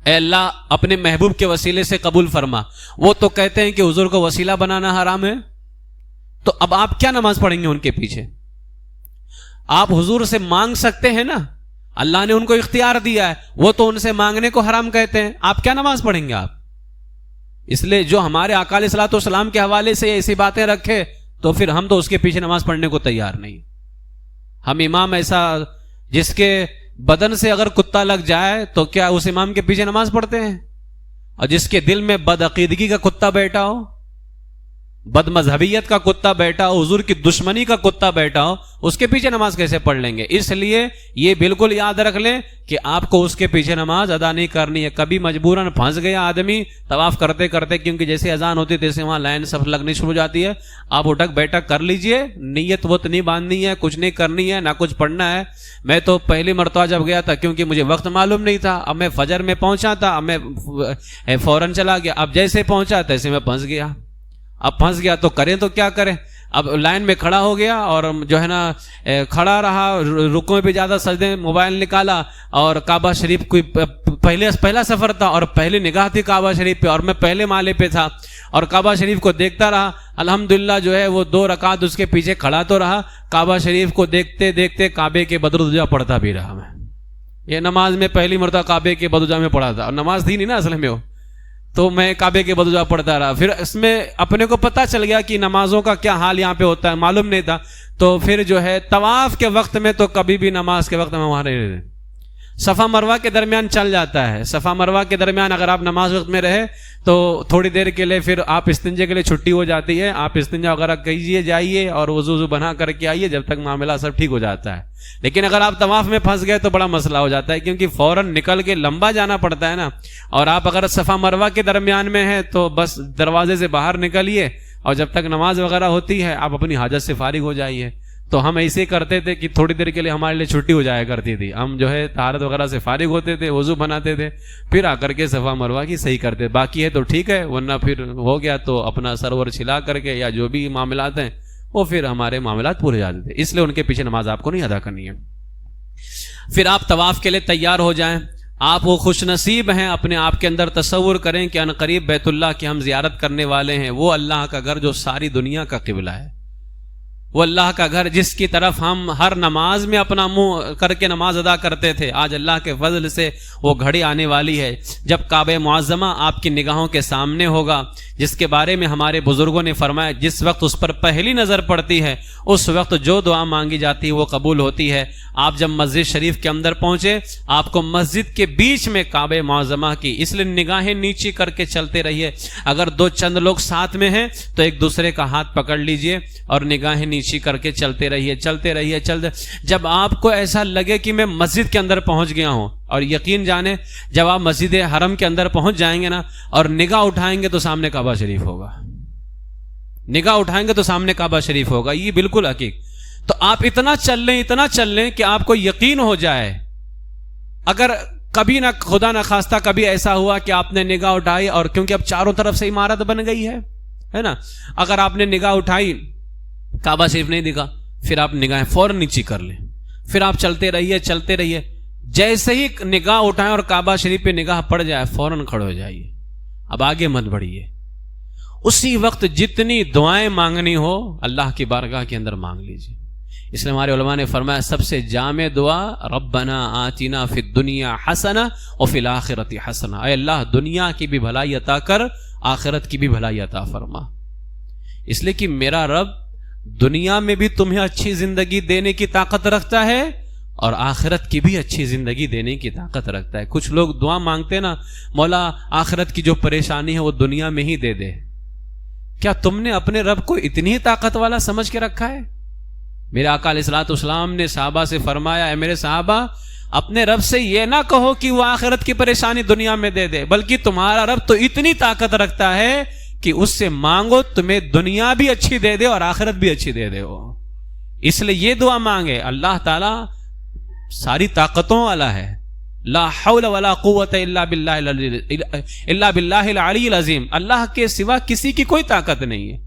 اے اللہ اپنے محبوب کے وسیلے سے قبول فرما. وہ تو کہتے ہیں کہ حضور کو وسیلہ بنانا حرام ہے. تو اب آپ کیا نماز پڑھیں گے ان کے پیچھے؟ آپ حضور سے مانگ سکتے ہیں نا، اللہ نے ان کو اختیار دیا ہے، وہ تو ان سے مانگنے کو حرام کہتے ہیں. آپ کیا نماز پڑھیں گے آپ؟ اس لیے جو ہمارے آقا علیہ الصلوۃ والسلام کے حوالے سے ایسی باتیں رکھے تو پھر ہم تو اس کے پیچھے نماز پڑھنے کو تیار نہیں. ہم امام ایسا جس کے بدن سے اگر کتا لگ جائے تو کیا اس امام کے پیچھے نماز پڑھتے ہیں؟ اور جس کے دل میں بد عقیدگی کا کتا بیٹھا ہو، بد مذہبیت کا کتا بیٹھا ہو، حضور کی دشمنی کا کتا بیٹھا ہو، اس کے پیچھے نماز کیسے پڑھ لیں گے؟ اس لیے یہ بالکل یاد رکھ لیں کہ آپ کو اس کے پیچھے نماز ادا نہیں کرنی ہے. کبھی مجبوراً پھنس گیا آدمی طواف کرتے کرتے، کیونکہ جیسے اذان ہوتی ہے جیسے وہاں لائن سب لگنی شروع ہو جاتی ہے، آپ اٹھک بیٹھک کر لیجئے، نیت وت نہیں باندھنی ہے، کچھ نہیں کرنی ہے، نہ کچھ پڑھنا ہے. میں تو پہلی مرتبہ جب گیا تھا کیونکہ مجھے وقت معلوم نہیں تھا، اب میں فجر میں پہنچا تھا، اب میں فوراً چلا گیا. اب جیسے پہنچا تیسے میں پھنس گیا. اب پھنس گیا تو کریں تو کیا کریں؟ اب لائن میں کھڑا ہو گیا اور جو ہے نا کھڑا رہا، رکوع میں بھی زیادہ سجدے، موبائل نکالا اور کعبہ شریف کوئی پہلا سفر تھا اور پہلی نگاہ تھی کعبہ شریف پہ، اور میں پہلے مالے پہ تھا اور کعبہ شریف کو دیکھتا رہا. الحمدللہ جو ہے وہ 2 رکعت اس کے پیچھے کھڑا تو رہا، کعبہ شریف کو دیکھتے دیکھتے کعبے کے بدرالدجا پڑھتا بھی رہا. میں یہ نماز میں پہلی مرتبہ کعبے کے بدرالدجا میں پڑھا تھا، اور نماز تھی نہیں نا اصل میں وہ، تو میں کعبے کے بدرالدجا پڑھتا رہا. پھر اس میں اپنے کو پتہ چل گیا کہ نمازوں کا کیا حال یہاں پہ ہوتا ہے، معلوم نہیں تھا. تو پھر جو ہے طواف کے وقت میں تو کبھی بھی نماز کے وقت میں وہاں رہے، صفا مروہ کے درمیان چل جاتا ہے. صفا مروہ کے درمیان اگر آپ نماز وقت میں رہے تو تھوڑی دیر کے لیے پھر آپ استنجے کے لیے چھٹی ہو جاتی ہے، آپ استنجا وغیرہ کیجیے، جائیے اور وضو بنا کر کے آئیے جب تک معاملہ سب ٹھیک ہو جاتا ہے. لیکن اگر آپ طواف میں پھنس گئے تو بڑا مسئلہ ہو جاتا ہے، کیونکہ فوراً نکل کے لمبا جانا پڑتا ہے نا. اور آپ اگر صفا مروہ کے درمیان میں ہیں تو بس دروازے سے باہر نکلیے اور جب تک نماز وغیرہ ہوتی ہے آپ اپنی حاجت سے فارغ ہو جائیے. تو ہم ایسے کرتے تھے کہ تھوڑی دیر کے لیے ہمارے لیے چھٹی ہو جایا کرتی تھی، ہم جو ہے طہارت وغیرہ سے فارغ ہوتے تھے، وضو بناتے تھے، پھر آ کر کے صفا مروہ کی صحیح کرتے، باقی ہے تو ٹھیک ہے، ورنہ پھر ہو گیا تو اپنا سرور چھلا کر کے یا جو بھی معاملات ہیں وہ پھر ہمارے معاملات پورے جاتے تھے، اس لیے ان کے پیچھے نماز آپ کو نہیں ادا کرنی ہے۔ پھر آپ طواف کے لیے تیار ہو جائیں، آپ وہ خوش نصیب ہیں، اپنے آپ کے اندر تصور کریں کہ ان قریب بیت اللہ کی ہم زیارت کرنے والے ہیں، وہ اللہ کا گھر جو ساری دنیا کا قبلہ ہے، وہ اللہ کا گھر جس کی طرف ہم ہر نماز میں اپنا منہ کر کے نماز ادا کرتے تھے، آج اللہ کے فضل سے وہ گھڑی آنے والی ہے جب کعبہ معظمہ آپ کی نگاہوں کے سامنے ہوگا، جس کے بارے میں ہمارے بزرگوں نے فرمایا جس وقت اس پر پہلی نظر پڑتی ہے اس وقت جو دعا مانگی جاتی ہے وہ قبول ہوتی ہے۔ آپ جب مسجد شریف کے اندر پہنچے، آپ کو مسجد کے بیچ میں کعبہ معظمہ کی، اس لیے نگاہیں نیچی کر کے چلتے رہیے، اگر دو چند لوگ ساتھ میں ہیں تو ایک دوسرے کا ہاتھ پکڑ لیجئے اور نگاہیں نیچی کر کے چلتے رہیے۔ جب آپ کو ایسا لگے کہ میں مسجد کے اندر پہنچ گیا ہوں، اور یقین جانے جب آپ مسجد حرم کے اندر پہنچ جائیں گے نا اور نگاہ اٹھائیں گے تو سامنے کعبہ شریف ہوگا، نگاہ اٹھائیں گے تو سامنے کعبہ شریف ہوگا، یہ بالکل حقیقت۔ تو آپ اتنا چل لیں کہ آپ کو یقین ہو جائے، اگر کبھی نہ خدا نہ خواستہ کبھی ایسا ہوا کہ آپ نے نگاہ اٹھائی، اور کیونکہ اب چاروں طرف سے عمارت بن گئی ہے نا، اگر آپ نے نگاہ اٹھائی کعبہ شریف نہیں دکھا، پھر آپ نگاہیں فوراً نیچی کر لیں، پھر آپ چلتے رہیے، جیسے ہی نگاہ اٹھائیں اور کعبہ شریف پہ نگاہ پڑ جائے فوراً کھڑے ہو جائیے، اب آگے مت بڑھیے، اسی وقت جتنی دعائیں مانگنی ہو اللہ کی بارگاہ کے اندر مانگ لیجیے۔ اس لیے ہمارے علماء نے فرمایا سب سے جامع دعا ربنا آتنا فی الدنیا حسنہ وفی الآخرۃ حسنہ، اے اللہ دنیا کی بھی بھلائی عطا کر، آخرت کی بھی بھلائی عطا فرما، اس لیے کہ میرا رب دنیا میں بھی تمہیں اچھی زندگی دینے کی طاقت رکھتا ہے اور آخرت کی بھی اچھی زندگی دینے کی طاقت رکھتا ہے۔ کچھ لوگ دعا مانگتے نا مولا آخرت کی جو پریشانی ہے وہ دنیا میں ہی دے دے، کیا تم نے اپنے رب کو اتنی طاقت والا سمجھ کے رکھا ہے؟ میرے آقا علیہ الصلوۃ والسلام نے صحابہ سے فرمایا، اے میرے صحابہ اپنے رب سے یہ نہ کہو کہ وہ آخرت کی پریشانی دنیا میں دے دے، بلکہ تمہارا رب تو اتنی طاقت رکھتا ہے کہ اس سے مانگو تمہیں دنیا بھی اچھی دے دے اور آخرت بھی اچھی دے دے وہ، اس لیے یہ دعا مانگے، اللہ تعالی ساری طاقتوں والا ہے، لا حول ولا قوت الا باللہ العلی العظیم، اللہ کے سوا کسی کی کوئی طاقت نہیں ہے۔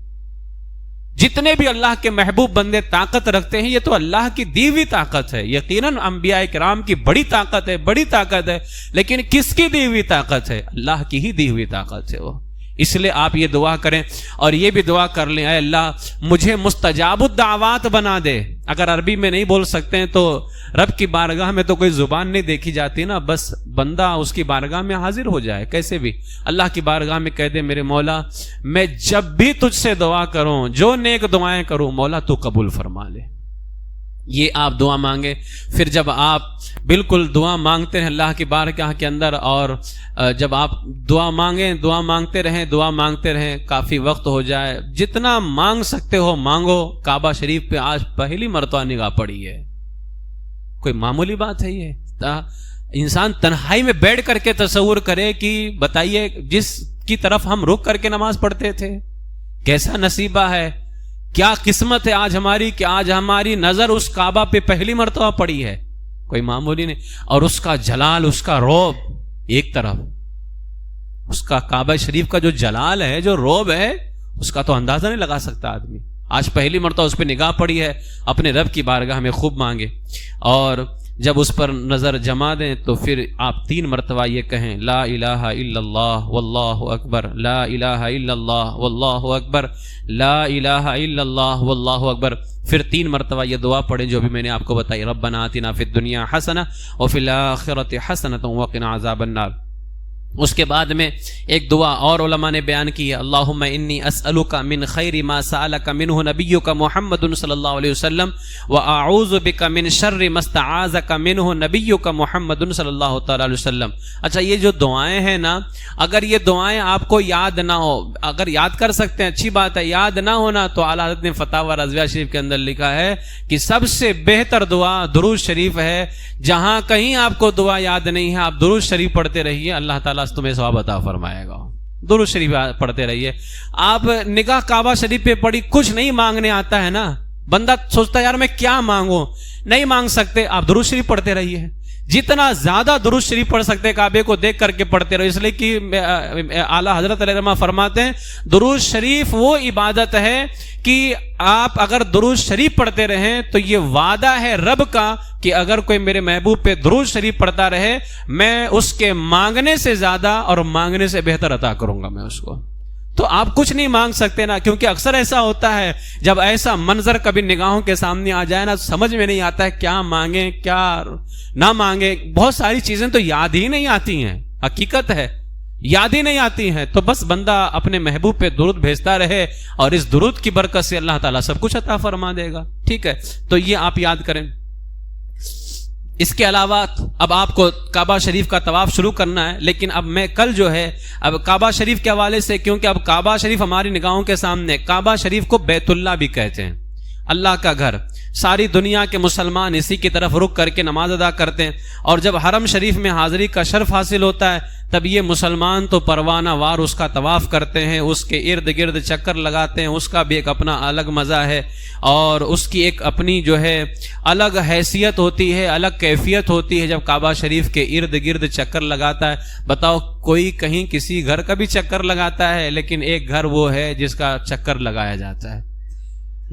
جتنے بھی اللہ کے محبوب بندے طاقت رکھتے ہیں یہ تو اللہ کی دی ہوئی طاقت ہے، یقیناً انبیاء کرام کی بڑی طاقت ہے، لیکن کس کی دی ہوئی طاقت ہے؟ اللہ کی ہی دی ہوئی طاقت ہے وہ۔ اس لیے آپ یہ دعا کریں اور یہ بھی دعا کر لیں، اے اللہ مجھے مستجاب الدعوات بنا دے۔ اگر عربی میں نہیں بول سکتے ہیں تو رب کی بارگاہ میں تو کوئی زبان نہیں دیکھی جاتی نا، بس بندہ اس کی بارگاہ میں حاضر ہو جائے، کیسے بھی اللہ کی بارگاہ میں کہہ دے میرے مولا میں جب بھی تجھ سے دعا کروں، جو نیک دعائیں کروں مولا تو قبول فرما لے۔ یہ آپ دعا مانگے، پھر جب آپ بالکل دعا مانگتے ہیں اللہ کی بارگاہ کے اندر، اور جب آپ دعا مانگتے رہیں کافی وقت ہو جائے، جتنا مانگ سکتے ہو مانگو۔ کعبہ شریف پہ آج پہلی مرتبہ نگاہ پڑی ہے، کوئی معمولی بات ہے یہ؟ انسان تنہائی میں بیٹھ کر کے تصور کرے کہ بتائیے جس کی طرف ہم رک کر کے نماز پڑھتے تھے کیسا نصیبہ ہے، کیا قسمت ہے آج ہماری کہ آج ہماری نظر اس کعبہ پہ پہلی مرتبہ پڑی ہے، کوئی معمولی نہیں۔ اور اس کا جلال، اس کا روب ایک طرف، اس کا کعبہ شریف کا جو جلال ہے، جو روب ہے، اس کا تو اندازہ نہیں لگا سکتا آدمی۔ آج پہلی مرتبہ اس پہ نگاہ پڑی ہے، اپنے رب کی بارگاہ میں خوب مانگے، اور جب اس پر نظر جما دیں تو پھر آپ 3 مرتبہ یہ کہیں لا الہ الا اللہ واللہ اکبر، لا الہ الا اللہ واللہ اکبر، لا الہ الا اللہ واللہ اکبر۔ پھر 3 مرتبہ یہ دعا پڑھیں جو بھی میں نے آپ کو بتائی، ربنا آتنا فی الدنیا حسنہ وفی الآخرۃ حسنۃ وقنا عذاب النار۔ اس کے بعد میں ایک دعا اور علماء نے بیان کی ہے، اللہم انی اسألک من خیر ما سألک منہ نبیک محمد صلی اللہ علیہ وسلم واعوذ بک من شر ما استعاذک منہ نبیک محمد صلی اللہ تعالی علیہ وسلم۔ اچھا یہ جو دعائیں ہیں نا، اگر یہ دعائیں آپ کو یاد نہ ہو، اگر یاد کر سکتے ہیں اچھی بات ہے، یاد نہ ہونا تو اعلیٰ حضرت نے فتاوی رضویہ شریف کے اندر لکھا ہے کہ سب سے بہتر دعا درود شریف ہے۔ جہاں کہیں آپ کو دعا یاد نہیں ہے آپ درود شریف پڑھتے رہیے، اللہ تعالیٰ تمہیں ثواب عطا فرمائے گا۔ درود شریف پڑھتے رہیے۔ آپ نگاہ کعبہ شریف پہ پڑی، کچھ نہیں مانگنے آتا ہے نا، بندہ سوچتا ہے یار میں کیا مانگوں, نہیں مانگ سکتے, آپ درود شریف پڑھتے رہیے, جتنا زیادہ درود شریف پڑھ سکتے کعبے کو دیکھ کر کے پڑھتے رہو, اس لیے کہ اعلیٰ حضرت علیہ رحمہ فرماتے ہیں درود شریف وہ عبادت ہے کہ آپ اگر درود شریف پڑھتے رہیں تو یہ وعدہ ہے رب کا کہ اگر کوئی میرے محبوب پہ درود شریف پڑھتا رہے میں اس کے مانگنے سے زیادہ اور مانگنے سے بہتر عطا کروں گا میں اس کو. تو آپ کچھ نہیں مانگ سکتے نا, کیونکہ اکثر ایسا ہوتا ہے جب ایسا منظر کبھی نگاہوں کے سامنے آ جائے نا, سمجھ میں نہیں آتا ہے کیا مانگیں کیا نہ مانگیں. بہت ساری چیزیں تو یاد ہی نہیں آتی ہیں, حقیقت ہے یاد ہی نہیں آتی ہیں. تو بس بندہ اپنے محبوب پہ درود بھیجتا رہے اور اس درود کی برکت سے اللہ تعالیٰ سب کچھ عطا فرما دے گا. ٹھیک ہے, تو یہ آپ یاد کریں. اس کے علاوہ اب آپ کو کعبہ شریف کا طواف شروع کرنا ہے, لیکن اب میں کل جو ہے اب کعبہ شریف کے حوالے سے, کیونکہ اب کعبہ شریف ہماری نگاہوں کے سامنے, کعبہ شریف کو بیت اللہ بھی کہتے ہیں, اللہ کا گھر. ساری دنیا کے مسلمان اسی کی طرف رخ کر کے نماز ادا کرتے ہیں, اور جب حرم شریف میں حاضری کا شرف حاصل ہوتا ہے تب یہ مسلمان تو پروانہ وار اس کا طواف کرتے ہیں, اس کے ارد گرد چکر لگاتے ہیں. اس کا بھی ایک اپنا الگ مزہ ہے اور اس کی ایک اپنی جو ہے الگ حیثیت ہوتی ہے, الگ کیفیت ہوتی ہے جب کعبہ شریف کے ارد گرد چکر لگاتا ہے. بتاؤ کوئی کہیں کسی گھر کا بھی چکر لگاتا ہے, لیکن ایک گھر وہ ہے جس کا چکر لگایا جاتا ہے.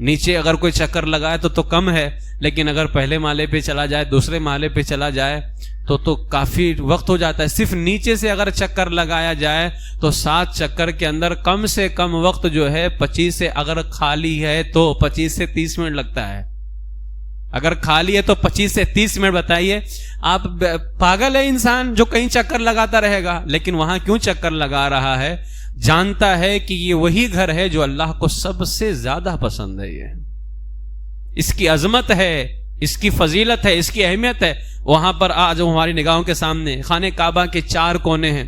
نیچے اگر کوئی چکر لگائے تو کم ہے, لیکن اگر پہلے مالے پہ چلا جائے دوسرے مالے پہ چلا جائے تو کافی وقت ہو جاتا ہے. صرف نیچے سے اگر چکر لگایا جائے تو 7 چکر کے اندر کم سے کم وقت جو ہے 25 سے, اگر خالی ہے تو 25 سے 30 منٹ لگتا ہے. اگر خالی ہے تو 25 سے 30 منٹ. بتائیے آپ پاگل ہے انسان جو کہیں چکر لگاتا رہے گا, لیکن وہاں کیوں چکر لگا رہا ہے؟ جانتا ہے کہ یہ وہی گھر ہے جو اللہ کو سب سے زیادہ پسند ہے. یہ اس کی عظمت ہے, اس کی فضیلت ہے, اس کی اہمیت ہے. وہاں پر آج ہماری نگاہوں کے سامنے خانہ کعبہ کے 4 کونے ہیں,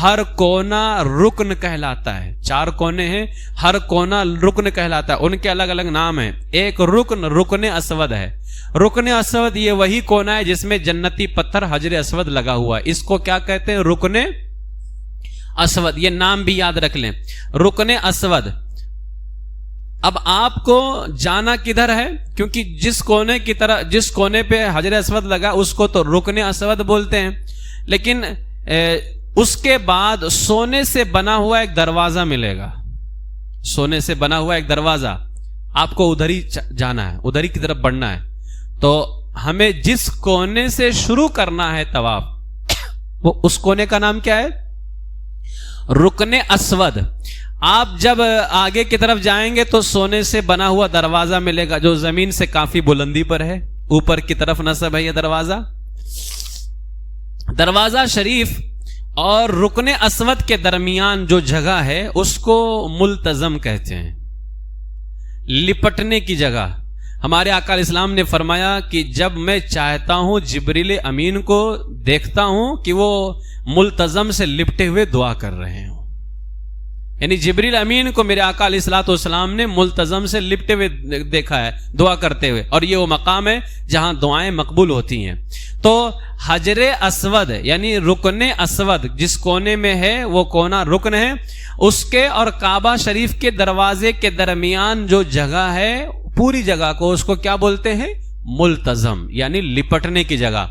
ہر کونا رکن کہلاتا ہے. 4 کونے ہیں, ہر کونا رکن کہلاتا ہے. ان کے الگ الگ نام ہیں. ایک رکن اسود ہے. رکن اسود یہ وہی کونا ہے جس میں جنتی پتھر حجر اسود لگا ہوا ہے. اس کو کیا کہتے ہیں؟ رکن اسود. یہ نام بھی یاد رکھ لیں, رکن اسود. اب آپ کو جانا کدھر ہے؟ کیونکہ جس کونے کی طرح, جس کونے پہ حجر اسود لگا اس کو تو رکن اسود بولتے ہیں, لیکن اس کے بعد سونے سے بنا ہوا ایک دروازہ ملے گا. سونے سے بنا ہوا ایک دروازہ, آپ کو ادھر ہی جانا ہے, ادھر ہی کی طرف بڑھنا ہے. تو ہمیں جس کونے سے شروع کرنا ہے طواف, وہ اس کونے کا نام کیا ہے؟ رکن اسود. آپ جب آگے کی طرف جائیں گے تو سونے سے بنا ہوا دروازہ ملے گا جو زمین سے کافی بلندی پر ہے, اوپر کی طرف نصب ہے یہ دروازہ. دروازہ شریف اور رکن اسود کے درمیان جو جگہ ہے اس کو ملتزم کہتے ہیں, لپٹنے کی جگہ. ہمارے آقا علیہ السلام نے فرمایا کہ جب میں چاہتا ہوں جبریل امین کو دیکھتا ہوں کہ وہ ملتزم سے لپٹے ہوئے دعا کر رہے ہوں. یعنی جبریل امین کو میرے آقا علیہ الصلوۃ والسلام نے ملتزم سے لپٹے ہوئے دیکھا ہے, دعا کرتے ہوئے, اور یہ وہ مقام ہے جہاں دعائیں مقبول ہوتی ہیں. تو حجر اسود یعنی رکن اسود جس کونے میں ہے وہ کونا رکن ہے, اس کے اور کعبہ شریف کے دروازے کے درمیان جو جگہ ہے پوری جگہ کو اس کو کیا بولتے ہیں؟ ملتزم, یعنی لپٹنے کی جگہ.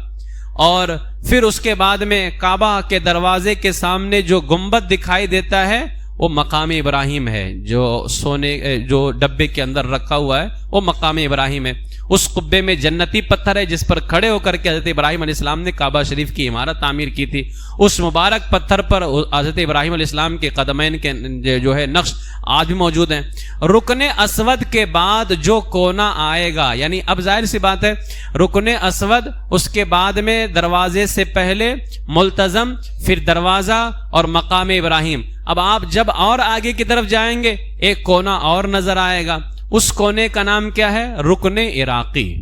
اور پھر اس کے بعد میں کعبہ کے دروازے کے سامنے جو گنبد دکھائی دیتا ہے وہ مقام ابراہیم ہے, جو سونے جو ڈبے کے اندر رکھا ہوا ہے وہ مقام ابراہیم ہے. اس قبے میں جنتی پتھر ہے جس پر کھڑے ہو کر کے حضرت ابراہیم علیہ السلام نے کعبہ شریف کی عمارت تعمیر کی تھی. اس مبارک پتھر پر حضرت ابراہیم علیہ السلام کے قدمین کے جو ہے نقش آج بھی موجود ہیں. رکن اسود کے بعد جو کونا آئے گا, یعنی اب ظاہر سی بات ہے رکن اسود, اس کے بعد میں دروازے سے پہلے ملتزم, پھر دروازہ اور مقام ابراہیم. اب آپ جب اور آگے کی طرف جائیں گے ایک کونا اور نظر آئے گا, اس کونے کا نام کیا ہے؟ رکن عراقی.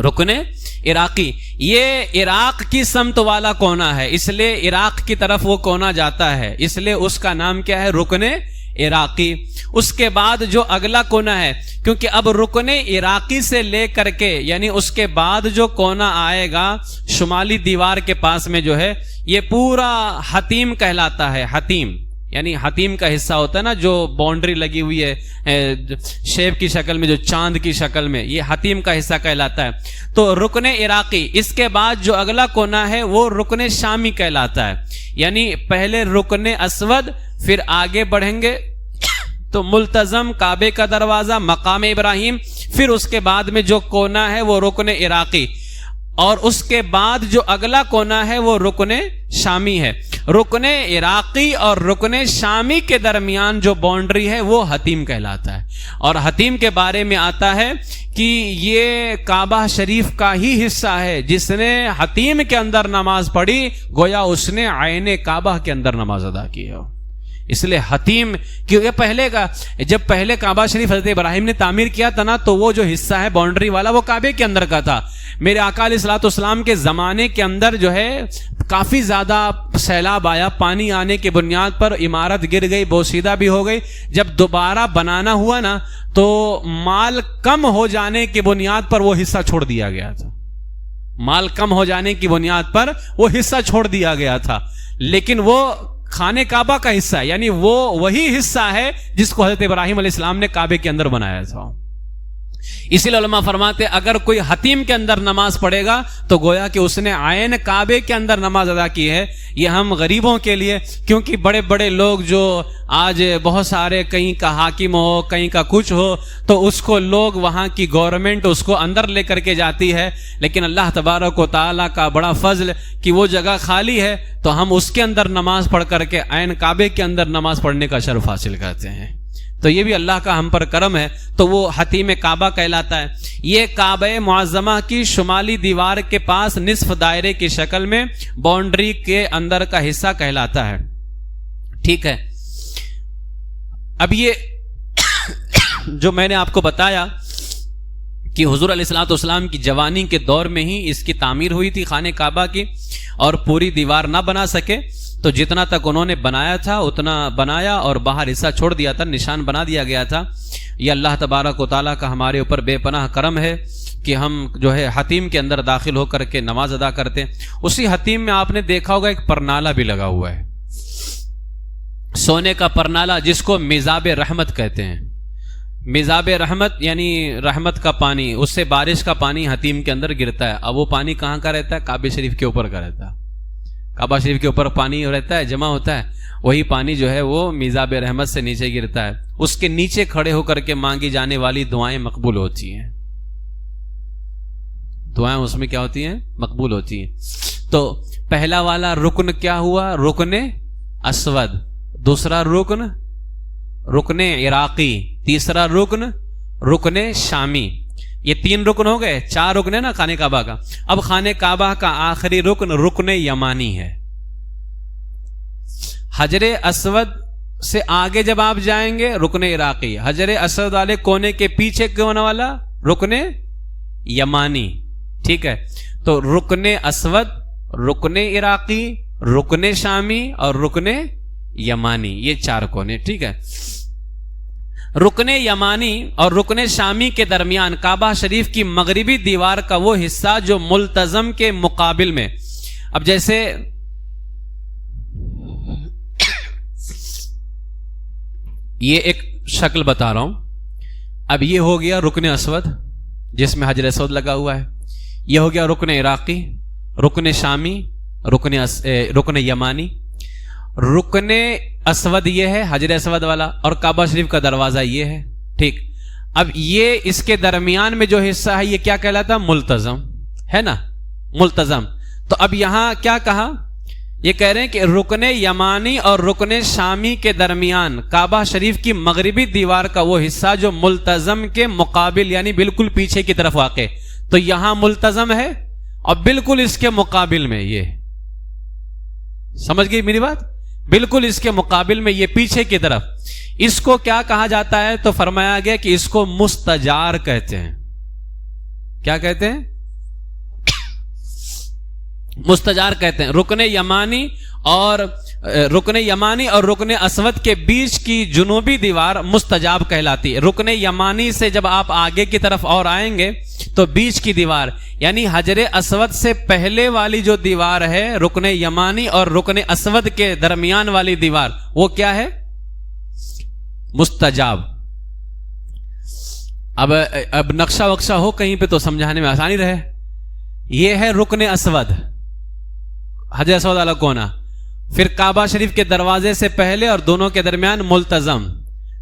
رکن عراقی یہ عراق کی سمت والا کونا ہے, اس لیے عراق کی طرف وہ کونا جاتا ہے, اس لیے اس کا نام کیا ہے؟ رکن عراقی. اس کے بعد جو اگلا کونا ہے, کیونکہ اب رکن عراقی سے لے کر کے یعنی اس کے بعد جو کونا آئے گا شمالی دیوار کے پاس میں جو ہے یہ پورا حتیم کہلاتا ہے. حتیم یعنی حتیم کا حصہ ہوتا ہے نا جو باؤنڈری لگی ہوئی ہے شیپ کی شکل میں، جو چاند کی شکل میں، یہ حتیم کا حصہ کہلاتا ہے. تو رکن عراقی، اس کے بعد جو اگلا کونا ہے وہ رکن شامی کہلاتا ہے. یعنی پہلے رکن اسود، پھر آگے بڑھیں گے تو ملتزم، کعبے کا دروازہ، مقام ابراہیم، پھر اس کے بعد میں جو کونا ہے وہ رکن عراقی، اور اس کے بعد جو اگلا کونا ہے وہ رکن شامی ہے. رکن عراقی اور رکن شامی کے درمیان جو باؤنڈری ہے وہ حتیم کہلاتا ہے. اور حتیم کے بارے میں آتا ہے کہ یہ کعبہ شریف کا ہی حصہ ہے. جس نے حتیم کے اندر نماز پڑھی گویا اس نے عین کعبہ کے اندر نماز ادا کی ہے. اس لیے حتیم، کیونکہ جب پہلے کعبہ شریف حضرت ابراہیم نے تعمیر کیا تھا نا، تو وہ جو حصہ ہے باؤنڈری والا وہ کعبے کے اندر کا تھا. میرے آقا علیہ الصلوۃ والسلام کے زمانے کے اندر جو ہے کافی زیادہ سیلاب آیا، پانی آنے کی بنیاد پر عمارت گر گئی، بوسیدہ بھی ہو گئی. جب دوبارہ بنانا ہوا نا تو مال کم ہو جانے کی بنیاد پر وہ حصہ چھوڑ دیا گیا تھا. مال کم ہو جانے کی بنیاد پر وہ حصہ چھوڑ دیا گیا تھا، لیکن وہ خانہ کعبہ کا حصہ ہے. یعنی وہ وہی حصہ ہے جس کو حضرت ابراہیم علیہ السلام نے کعبے کے اندر بنایا تھا. اسی لیے علماء فرماتے اگر کوئی حتیم کے اندر نماز پڑھے گا تو گویا کہ اس نے عین کعبے کے اندر نماز ادا کی ہے. یہ ہم غریبوں کے لیے، کیونکہ بڑے بڑے لوگ جو آج بہت سارے، کہیں کا حاکم ہو، کہیں کا کچھ ہو، تو اس کو لوگ وہاں کی گورنمنٹ اس کو اندر لے کر کے جاتی ہے. لیکن اللہ تبارک و تعالیٰ کا بڑا فضل کہ وہ جگہ خالی ہے تو ہم اس کے اندر نماز پڑھ کر کے عین کعبے کے اندر نماز پڑھنے کا شرف حاصل کرتے ہیں. تو یہ بھی اللہ کا ہم پر کرم ہے. تو وہ حتیم کعبہ کہلاتا ہے. یہ کعبہ معظمہ کی شمالی دیوار کے پاس نصف دائرے کی شکل میں باؤنڈری کے اندر کا حصہ کہلاتا ہے. ٹھیک ہے. اب یہ جو میں نے آپ کو بتایا کہ حضور علیہ الصلوۃ والسلام کی جوانی کے دور میں ہی اس کی تعمیر ہوئی تھی خانہ کعبہ کی، اور پوری دیوار نہ بنا سکے تو جتنا تک انہوں نے بنایا تھا اتنا بنایا اور باہر حصہ چھوڑ دیا تھا، نشان بنا دیا گیا تھا. یہ اللہ تبارک و تعالیٰ کا ہمارے اوپر بے پناہ کرم ہے کہ ہم جو ہے حتیم کے اندر داخل ہو کر کے نماز ادا کرتے ہیں. اسی حتیم میں آپ نے دیکھا ہوگا ایک پرنالہ بھی لگا ہوا ہے، سونے کا پرنالہ، جس کو میزاب رحمت کہتے ہیں. میزاب رحمت یعنی رحمت کا پانی، اس سے بارش کا پانی حتیم کے اندر گرتا ہے. اب وہ پانی کہاں کا رہتا ہے؟ کعبہ شریف کے اوپر کا رہتا ہے. کعبہ شریف کے اوپر پانی رہتا ہے، جمع ہوتا ہے. وہی پانی جو ہے وہ میزاب رحمت سے نیچے گرتا ہے. اس کے نیچے کھڑے ہو کر کے مانگی جانے والی دعائیں مقبول ہوتی ہیں. دعائیں اس میں کیا ہوتی ہیں؟ مقبول ہوتی ہیں. تو پہلا والا رکن کیا ہوا؟ رکن اسود. دوسرا رکن رکن عراقی. تیسرا رکن رکن شامی. یہ 3 رکن ہو گئے. 4 رکن ہے نا خانہ کعبہ کا. اب خانہ کعبہ کا آخری رکن رکن یمانی ہے. حجر اسود سے آگے جب آپ جائیں گے رکن عراقی، حجر اسود والے کونے کے پیچھے کونے والا رکن یمانی. ٹھیک ہے. تو رکن اسود، رکن عراقی، رکن شامی اور رکن یمانی، یہ 4 کونے. ٹھیک ہے. رکن یمانی اور رکن شامی کے درمیان کعبہ شریف کی مغربی دیوار کا وہ حصہ جو ملتزم کے مقابل میں، اب جیسے یہ ایک شکل بتا رہا ہوں. اب یہ ہو گیا رکن اسود جس میں حجر اسود لگا ہوا ہے. یہ ہو گیا رکن عراقی، رکن شامی، رکن یمانی. رکن اسود یہ ہے حجر اسود والا، اور کعبہ شریف کا دروازہ یہ ہے. ٹھیک. اب یہ اس کے درمیان میں جو حصہ ہے یہ کیا کہلاتا؟ ملتزم ہے نا، ملتزم. تو اب یہاں کیا کہا؟ یہ کہہ رہے ہیں کہ رکن یمانی اور رکن شامی کے درمیان کعبہ شریف کی مغربی دیوار کا وہ حصہ جو ملتزم کے مقابل یعنی بالکل پیچھے کی طرف واقع. تو یہاں ملتزم ہے اور بالکل اس کے مقابل میں یہ، سمجھ گئی میری بات؟ بالکل اس کے مقابل میں یہ پیچھے کی طرف. اس کو کیا کہا جاتا ہے؟ تو فرمایا گیا کہ اس کو مستجار کہتے ہیں. کیا کہتے ہیں؟ مستجار کہتے ہیں. رکن یمانی اور رکن اسود کے بیچ کی جنوبی دیوار مستجاب کہلاتی ہے. رکن یمانی سے جب آپ آگے کی طرف اور آئیں گے تو بیچ کی دیوار یعنی حجر اسود سے پہلے والی جو دیوار ہے رکن یمانی اور رکن اسود کے درمیان والی دیوار وہ کیا ہے؟ مستجاب. اب نقشہ وقشہ ہو کہیں پہ تو سمجھانے میں آسانی رہے. یہ ہے رکن اسود، حجر اسود والا کونا. پھر کعبہ شریف کے دروازے سے پہلے اور دونوں کے درمیان ملتزم،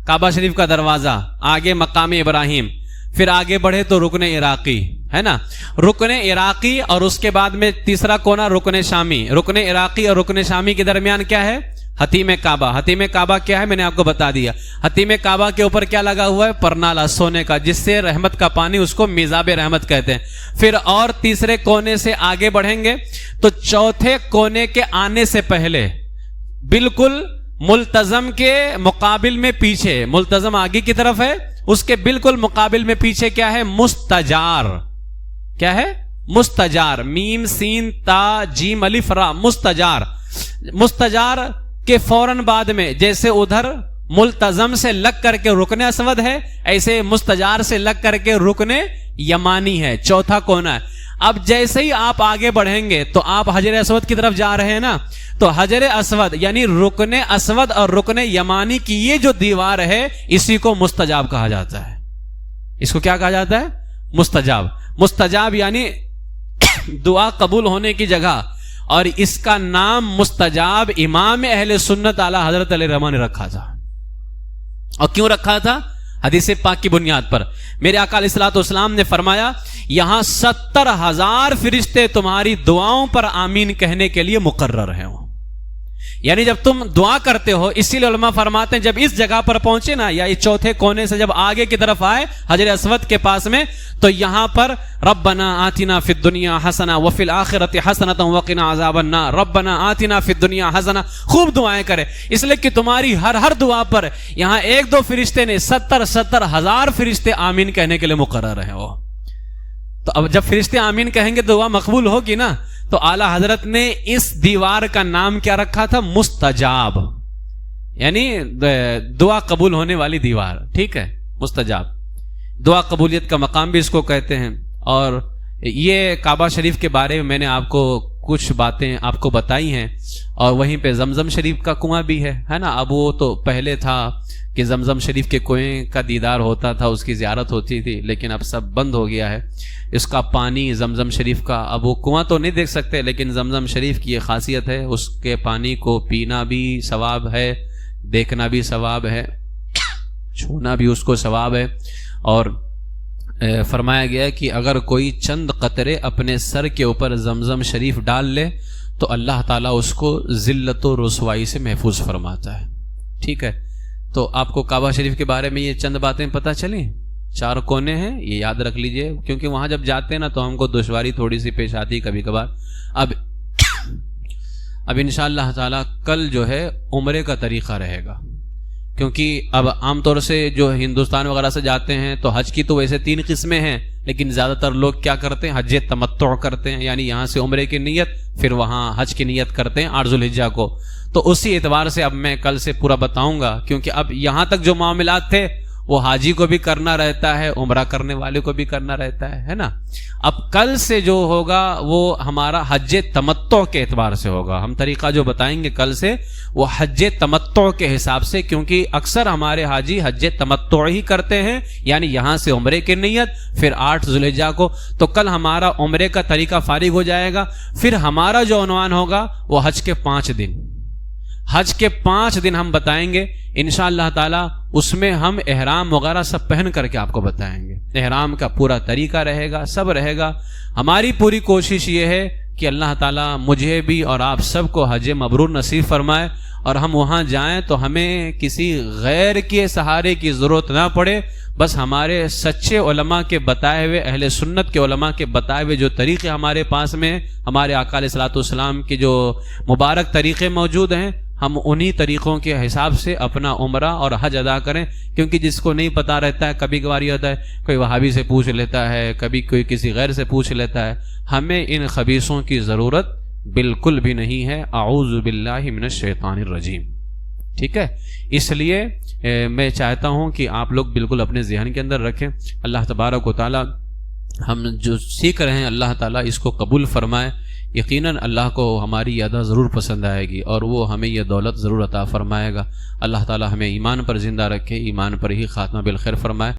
کعبہ شریف کا دروازہ، آگے مقام ابراہیم. پھر آگے بڑھے تو رکن عراقی ہے نا، رکن عراقی اور اس کے بعد میں تیسرا کونا رکن شامی. رکن عراقی اور رکن شامی کے درمیان کیا ہے؟ حتیم کعبہ. حتیم کعبہ کیا ہے میں نے آپ کو بتا دیا. حتیم کعبہ کے اوپر کیا لگا ہوا ہے؟ پرنالا سونے کا، جس سے رحمت کا پانی، اس کو میزاب رحمت کہتے ہیں. پھر اور تیسرے کونے سے آگے بڑھیں گے تو چوتھے کونے کے آنے سے پہلے بالکل ملتزم کے مقابل میں پیچھے، ملتزم آگے کی طرف ہے، اس کے بالکل مقابل میں پیچھے کیا ہے؟ مستجار. کیا ہے؟ مستجار. میم سین تا جیم الف را. مستجار. مستجار کے فوراً بعد میں جیسے ادھر ملتزم سے لگ کر کے رکن اسود ہے، ایسے مستجار سے لگ کر کے رکن یمانی ہے، چوتھا کونا ہے. اب جیسے ہی آپ آگے بڑھیں گے تو آپ حجر اسود کی طرف جا رہے ہیں نا، تو حجر اسود یعنی رکن اسود اور رکن یمانی کی یہ جو دیوار ہے اسی کو مستجاب کہا جاتا ہے. اس کو کیا کہا جاتا ہے؟ مستجاب. مستجاب یعنی دعا قبول ہونے کی جگہ. اور اس کا نام مستجاب امام اہل سنت اعلی حضرت علیہ الرحمہ نے رکھا تھا. اور کیوں رکھا تھا؟ حدیث پاک کی بنیاد پر. میرے آقا علیہ الصلوۃ والسلام نے فرمایا یہاں 70,000 فرشتے تمہاری دعاؤں پر آمین کہنے کے لیے مقرر ہیں. یعنی جب تم دعا کرتے ہو، اسی لیے علماء فرماتے ہیں جب اس جگہ پر پہنچے نا، یا اس چوتھے کونے سے جب آگے کی طرف آئے حجر اسود کے پاس میں، تو یہاں پر ربنا آتنا فی الدنیا حسنہ وفی الآخرۃ حسنۃ وقنا عذاب النار، ربنا آتنا فی الدنیا حسنہ، خوب دعائیں کرے. اس لیے کہ تمہاری ہر دعا پر یہاں ایک دو فرشتے نے 70,000 فرشتے آمین کہنے کے لیے مقرر ہیں. وہ تو اب جب فرشتے آمین کہیں گے تو دعا مقبول ہوگی نا. تو اعلی حضرت نے اس دیوار کا نام کیا رکھا تھا؟ مستجاب. یعنی دعا قبول ہونے والی دیوار. ٹھیک ہے، مستجاب. دعا قبولیت کا مقام بھی اس کو کہتے ہیں. اور یہ کعبہ شریف کے بارے میں نے آپ کو کچھ باتیں آپ کو بتائی ہیں. اور وہیں پہ زمزم شریف کا کنواں بھی ہے نا. اب وہ تو پہلے تھا کہ زمزم شریف کے کنویں کا دیدار ہوتا تھا، اس کی زیارت ہوتی تھی، لیکن اب سب بند ہو گیا ہے. اس کا پانی زمزم شریف کا، اب وہ کنواں تو نہیں دیکھ سکتے، لیکن زمزم شریف کی یہ خاصیت ہے، اس کے پانی کو پینا بھی ثواب ہے، دیکھنا بھی ثواب ہے، چھونا بھی اس کو ثواب ہے. اور فرمایا گیا کہ اگر کوئی چند قطرے اپنے سر کے اوپر زمزم شریف ڈال لے تو اللہ تعالیٰ اس کو ذلت و رسوائی سے محفوظ فرماتا ہے. ٹھیک ہے، تو آپ کو کعبہ شریف کے بارے میں یہ چند باتیں پتہ چلیں. 4 کونے ہیں، یہ یاد رکھ لیجئے، کیونکہ وہاں جب جاتے ہیں نا تو ہم کو دشواری تھوڑی سی پیش آتی کبھی کبھار. اب انشاءاللہ تعالیٰ کل جو ہے عمرے کا طریقہ رہے گا، کیونکہ اب عام طور سے جو ہندوستان وغیرہ سے جاتے ہیں تو حج کی تو ویسے 3 قسمیں ہیں، لیکن زیادہ تر لوگ کیا کرتے ہیں؟ حج تمتع کرتے ہیں، یعنی یہاں سے عمرے کی نیت پھر وہاں حج کی نیت کرتے ہیں 8 ذوالحجہ کو. تو اسی اعتبار سے اب میں کل سے پورا بتاؤں گا، کیونکہ اب یہاں تک جو معاملات تھے وہ حاجی کو بھی کرنا رہتا ہے، عمرہ کرنے والے کو بھی کرنا رہتا ہے نا. اب کل سے جو ہوگا وہ ہمارا حج تمتع کے اعتبار سے ہوگا. ہم طریقہ جو بتائیں گے کل سے وہ حج تمتع کے حساب سے، کیونکہ اکثر ہمارے حاجی حج تمتع ہی کرتے ہیں، یعنی یہاں سے عمرے کی نیت پھر 8 ذوالحجہ کو. تو کل ہمارا عمرے کا طریقہ فارغ ہو جائے گا. پھر ہمارا جو عنوان ہوگا وہ حج کے 5 دن، حج کے 5 دن ہم بتائیں گے انشاءاللہ تعالی. اس میں ہم احرام وغیرہ سب پہن کر کے آپ کو بتائیں گے. احرام کا پورا طریقہ رہے گا، سب رہے گا. ہماری پوری کوشش یہ ہے کہ اللہ تعالیٰ مجھے بھی اور آپ سب کو حج مبرور نصیب فرمائے، اور ہم وہاں جائیں تو ہمیں کسی غیر کے سہارے کی ضرورت نہ پڑے. بس ہمارے سچے علماء کے بتائے ہوئے، اہل سنت کے علماء کے بتائے ہوئے جو طریقے ہمارے پاس میں، ہمارے آقا علیہ الصلوۃ والسلام کے جو مبارک طریقے موجود ہیں، ہم انہی طریقوں کے حساب سے اپنا عمرہ اور حج ادا کریں. کیونکہ جس کو نہیں پتہ رہتا ہے، کبھی کبھار یہ ہوتا ہے کوئی وہابی سے پوچھ لیتا ہے، کبھی کوئی کسی غیر سے پوچھ لیتا ہے. ہمیں ان خبیثوں کی ضرورت بالکل بھی نہیں ہے. اعوذ باللہ من الشیطان الرجیم. ٹھیک ہے، اس لیے میں چاہتا ہوں کہ آپ لوگ بالکل اپنے ذہن کے اندر رکھیں. اللہ تبارک و تعالیٰ ہم جو سیکھ رہے ہیں اللہ تعالیٰ اس کو قبول فرمائے. یقیناً اللہ کو ہماری یہ ادا ضرور پسند آئے گی اور وہ ہمیں یہ دولت ضرور عطا فرمائے گا. اللہ تعالیٰ ہمیں ایمان پر زندہ رکھے، ایمان پر ہی خاتمہ بالخیر فرمائے.